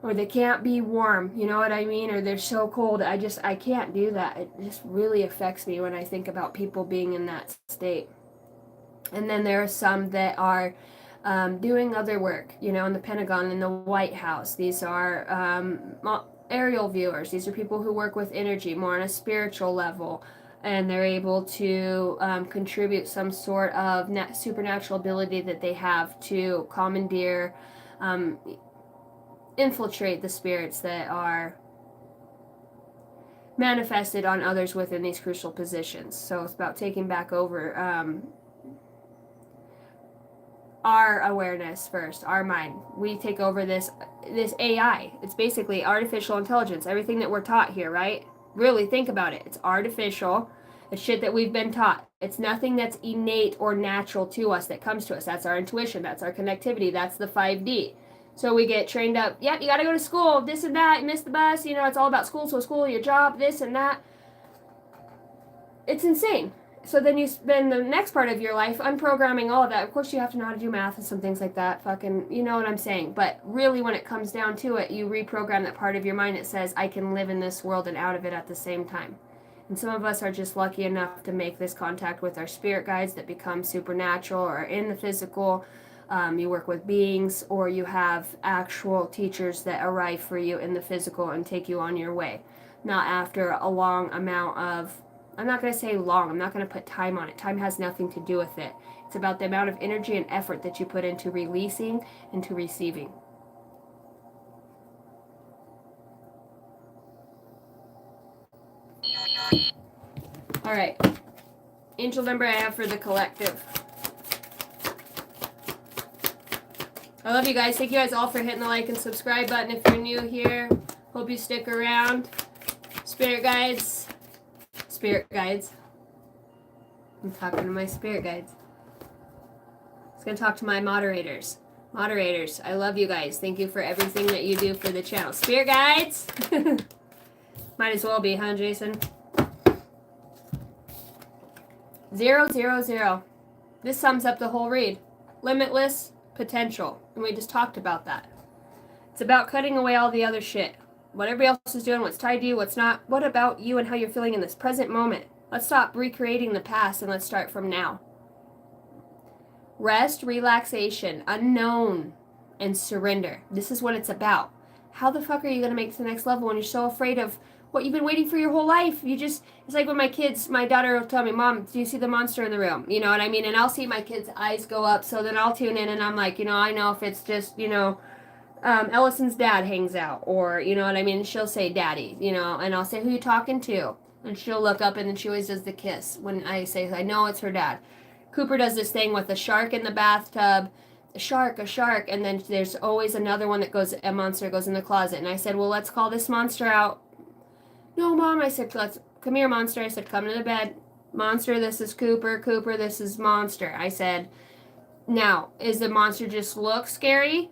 [SPEAKER 1] Or they can't be warm, you know what I mean? Or they're so cold. I can't do that. It just really affects me when I think about people being in that state. And then there are some that are doing other work, in the Pentagon, in the White House. These are aerial viewers. These are people who work with energy more on a spiritual level, and they're able to contribute some sort of supernatural ability that they have to commandeer, infiltrate the spirits that are manifested on others within these crucial positions. So it's about taking back over our awareness first, our mind. We take over this AI. It's basically artificial intelligence. Everything that we're taught here, right? Really think about it. It's artificial. It's shit that we've been taught. It's nothing that's innate or natural to us that comes to us. That's our intuition. That's our connectivity. That's the 5D. So we get trained up. Yep, you got to go to school. This and that. You missed the bus. It's all about school. So school, your job, this and that. It's insane. So then you spend the next part of your life unprogramming all of that. Of course, you have to know how to do math and some things like that. Fucking, you know what I'm saying. But really, when it comes down to it, you reprogram that part of your mind that says, I can live in this world and out of it at the same time. And some of us are just lucky enough to make this contact with our spirit guides that become supernatural or in the physical. You work with beings, or you have actual teachers that arrive for you in the physical and take you on your way. Not after a long amount of, I'm not going to say long, I'm not going to put time on it. Time has nothing to do with it. It's about the amount of energy and effort that you put into releasing and to receiving. All right. Angel number I have for the collective. I love you guys. Thank you guys all for hitting the like and subscribe button if you're new here. Hope you stick around. Spirit guides. Spirit guides. I'm talking to my spirit guides. I was going to talk to my moderators. Moderators, I love you guys. Thank you for everything that you do for the channel. Spirit guides. Might as well be, huh, Jason? 0, 0, 0. This sums up the whole read. Limitless potential. And we just talked about that. It's about cutting away all the other shit. What everybody else is doing, what's tied to you, what's not. What about you and how you're feeling in this present moment? Let's stop recreating the past and let's start from now. Rest, relaxation, unknown, and surrender. This is what it's about. How the fuck are you going to make it to the next level when you're so afraid of what you've been waiting for your whole life. It's like when my daughter will tell me, Mom, do you see the monster in the room? You know what I mean? And I'll see my kids' eyes go up, so then I'll tune in and I'm like, I know if it's just, Ellison's dad hangs out, or, you know what I mean? She'll say daddy, and I'll say, who you talking to? And she'll look up and then she always does the kiss when I say, I know it's her dad. Cooper does this thing with a shark in the bathtub, a shark, and then there's always another one a monster goes in the closet. And I said, well, let's call this monster out. No, Mom, I said, come here, monster. I said, come to the bed. Monster, this is Cooper. Cooper, this is monster. I said, now, is the monster just look scary?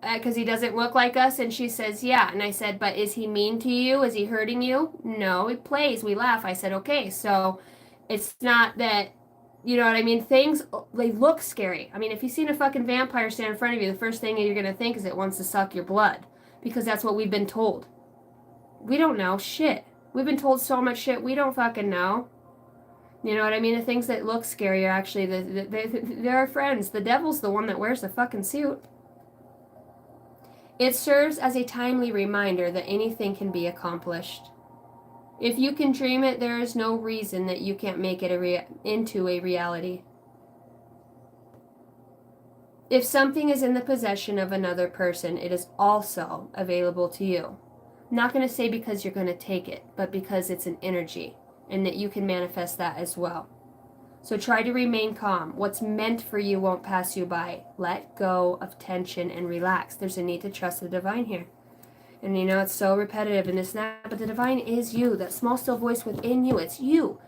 [SPEAKER 1] Because he doesn't look like us? And she says, yeah. And I said, but is he mean to you? Is he hurting you? No, he plays. We laugh. I said, okay, so it's not that, you know what I mean? Things, they look scary. I mean, if you've seen a fucking vampire stand in front of you, the first thing you're going to think is it wants to suck your blood. Because that's what we've been told. We don't know shit. We've been told so much shit we don't fucking know. You know what I mean? The things that look scary are actually, they're our friends. The devil's the one that wears the fucking suit. It serves as a timely reminder that anything can be accomplished. If you can dream it, there is no reason that you can't make it into a reality. If something is in the possession of another person, it is also available to you. I'm not going to say because you're going to take it, but because it's an energy, and that you can manifest that as well. So try to remain calm. What's meant for you won't pass you by. Let go of tension and relax. There's a need to trust the divine here. And it's so repetitive and this and that, but the divine is you. That small still voice within you, it's you.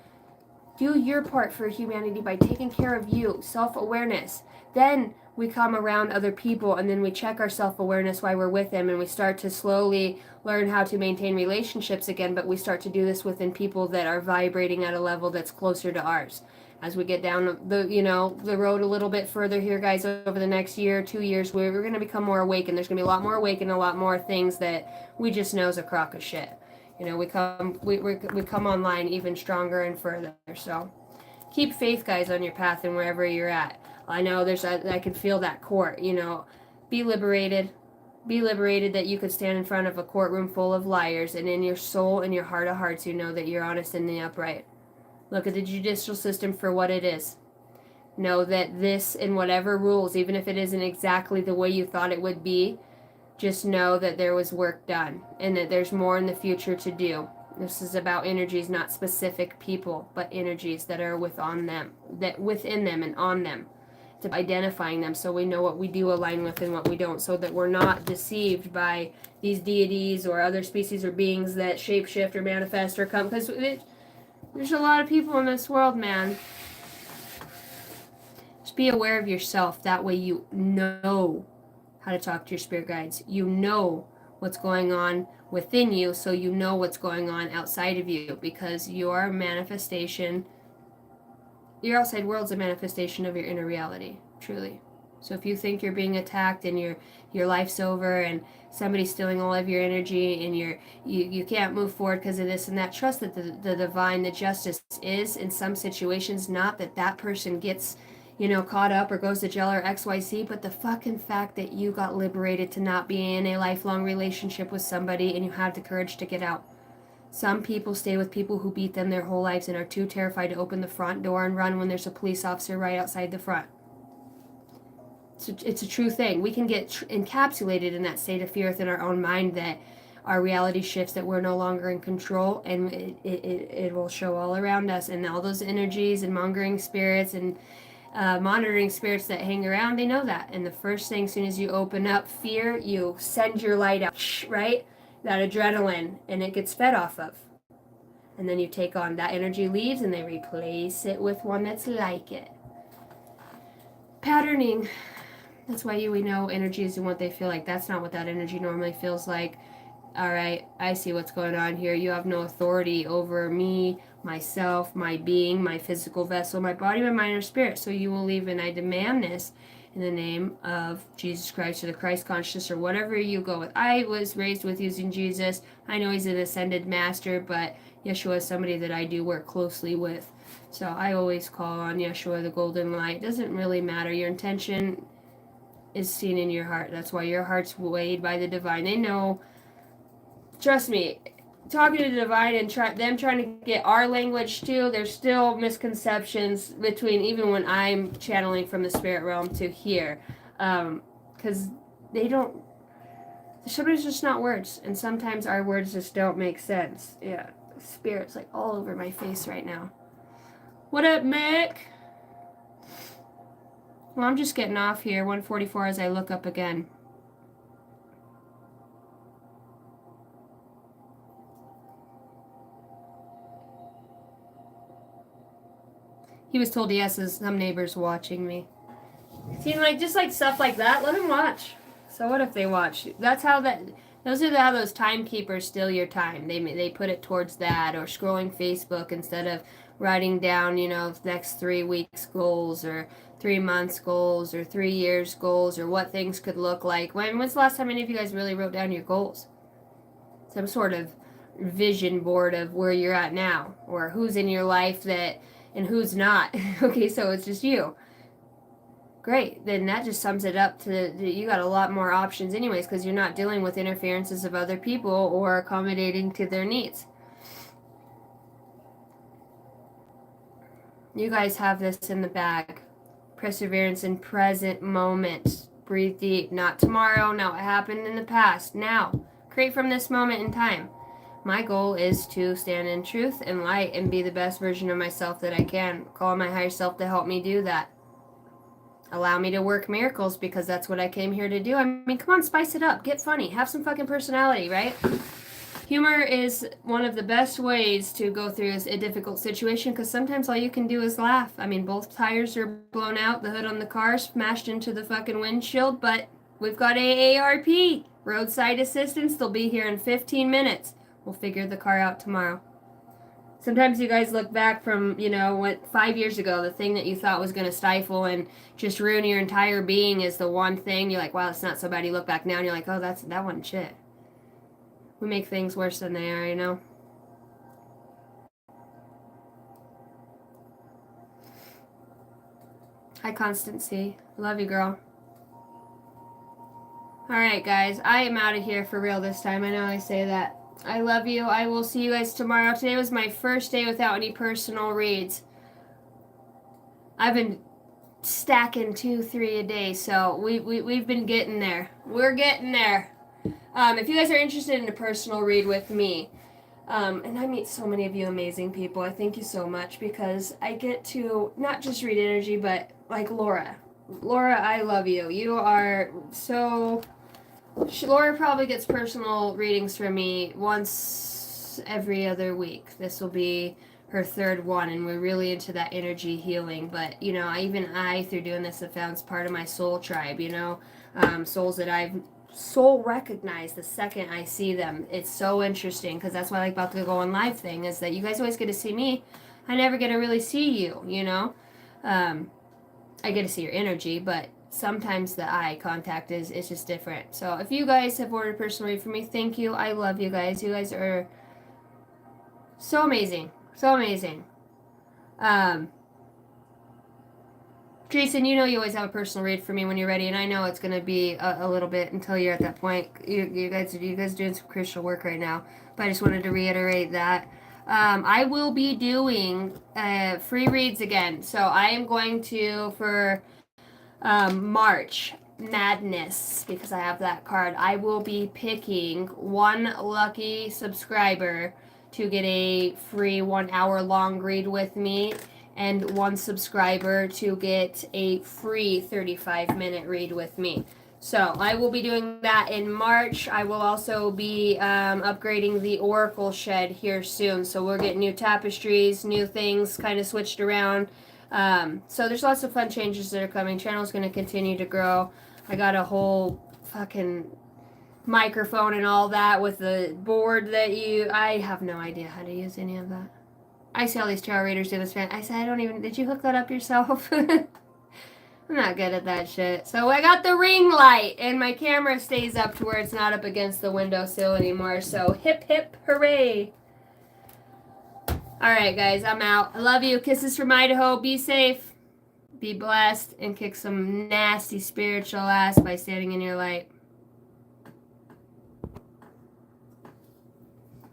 [SPEAKER 1] Do your part for humanity by taking care of you. Self-awareness. Then we come around other people and then we check our self-awareness while we're with them, and we start to slowly learn how to maintain relationships again, but we start to do this within people that are vibrating at a level that's closer to ours. As we get down the road a little bit further here, guys, over the next year, 2 years, we're going to become more awakened. There's going to be a lot more awakened, a lot more things that we just know is a crock of shit. We come online even stronger and further. So keep faith, guys, on your path and wherever you're at. I know I can feel that court. Be liberated. Be liberated that you could stand in front of a courtroom full of liars, and in your soul and your heart of hearts, you know that you're honest and the upright. Look at the judicial system for what it is. Know that this and whatever rules, even if it isn't exactly the way you thought it would be, just know that there was work done and that there's more in the future to do. This is about energies, not specific people, but energies that are within them and on them. It's identifying them so we know what we do align with and what we don't, so that we're not deceived by these deities or other species or beings that shapeshift or manifest or come, because there's a lot of people in this world, man. Just be aware of yourself. That way you know how to talk to your spirit guides. You know what's going on within you, so you know what's going on outside of you, because your manifestation, your outside world's a manifestation of your inner reality, truly. So if you think you're being attacked and your life's over and somebody's stealing all of your energy and you can't move forward because of this and that, trust that the divine, the justice is in some situations, not that person gets caught up or goes to jail or XYZ, but the fucking fact that you got liberated to not be in a lifelong relationship with somebody and you had the courage to get out. Some people stay with people who beat them their whole lives and are too terrified to open the front door and run when there's a police officer right outside the front. It's a true thing. We can get encapsulated in that state of fear within our own mind that our reality shifts, that we're no longer in control, and it will show all around us. And all those energies and mongering spirits and monitoring spirits that hang around, they know that. And the first thing, as soon as you open up fear, you send your light out, right? That adrenaline, and it gets fed off of. And then you take on that energy, leaves, and they replace it with one that's like it. Patterning. That's why we know energies and what they feel like. That's not what that energy normally feels like. All right, I see what's going on here. You have no authority over me, myself, my being, my physical vessel, my body, my mind, or spirit. So you will leave, and I demand this in the name of Jesus Christ or the Christ consciousness or whatever you go with. I was raised with using Jesus. I know he's an ascended master, but Yeshua is somebody that I do work closely with. So I always call on Yeshua, the golden light. Doesn't really matter. Your intention is seen in your heart. That's why your heart's weighed by the divine. They know, trust me, talking to the divine and them trying to get our language too. There's still misconceptions between even when I'm channeling from the spirit realm to here, because they don't. Sometimes just not words, and sometimes our words just don't make sense. Yeah, spirit's like all over my face right now. What up, Mick? Well, I'm just getting off here. 1:44 as I look up again. He was told yes as some neighbors watching me. See, like just like stuff like that, let them watch. So what if they watch? That's how that. Those are how those timekeepers steal your time. They put it towards that or scrolling Facebook instead of writing down, next 3 weeks goals or 3 months goals or 3 years goals or what things could look like. When's the last time any of you guys really wrote down your goals? Some sort of vision board of where you're at now or who's in your life that and who's not. Okay, so it's just you. Great, then that just sums it up to you got a lot more options anyways because you're not dealing with interferences of other people or accommodating to their needs. You guys have this in the bag. Perseverance in present moment. Breathe deep. Not tomorrow, not what happened in the past. Now. Create from this moment in time. My goal is to stand in truth and light and be the best version of myself that I can. Call my higher self to help me do that. Allow me to work miracles because that's what I came here to do. I mean, come on, spice it up. Get funny. Have some fucking personality, right? Humor is one of the best ways to go through a difficult situation because sometimes all you can do is laugh. I mean, both tires are blown out, the hood on the car smashed into the fucking windshield, but we've got AARP, roadside assistance. They'll be here in 15 minutes. We'll figure the car out tomorrow. Sometimes you guys look back from, 5 years ago, the thing that you thought was going to stifle and just ruin your entire being is the one thing. You're like, wow, it's not so bad. You look back now and you're like, oh, that wasn't shit. We make things worse than they are, Hi, Constancy. Love you, girl. Alright, guys. I am out of here for real this time. I know I say that. I love you. I will see you guys tomorrow. Today was my first day without any personal reads. I've been stacking 2-3 a day, so we've been getting there. We're getting there. If you guys are interested in a personal read with me, and I meet so many of you amazing people, I thank you so much because I get to not just read energy, but like Laura. Laura, I love you. You are so... Laura probably gets personal readings from me once every other week. This will be her third one, and we're really into that energy healing. But, through doing this, have found part of my soul tribe, souls that I've soul recognized the second I see them. It's so interesting because that's what I like about the Go On Live thing is that you guys always get to see me. I never get to really see you, I get to see your energy, but sometimes the eye contact is just different. So if you guys have ordered a personal read from me, thank you. I love you guys. You guys are so amazing. So amazing. Jason, you always have a personal read for me when you're ready, and I know it's going to be a little bit until you're at that point. You guys are doing some crucial work right now, but I just wanted to reiterate that. I will be doing free reads again, so I am going to, for March Madness, because I have that card, I will be picking one lucky subscriber to get a free 1 hour long read with me, and one subscriber to get a free 35-minute read with me. So I will be doing that in March. I will also be upgrading the Oracle Shed here soon. So we're getting new tapestries, new things kind of switched around. So there's lots of fun changes that are coming. Channel's going to continue to grow. I got a whole fucking microphone and all that with the board that I have no idea how to use any of that. I see all these tarot readers do this, man. I said, did you hook that up yourself? I'm not good at that shit. So I got the ring light, and my camera stays up to where it's not up against the windowsill anymore. So hip, hip, hooray. Alright, guys, I'm out. I love you. Kisses from Idaho. Be safe. Be blessed. And kick some nasty spiritual ass by standing in your light.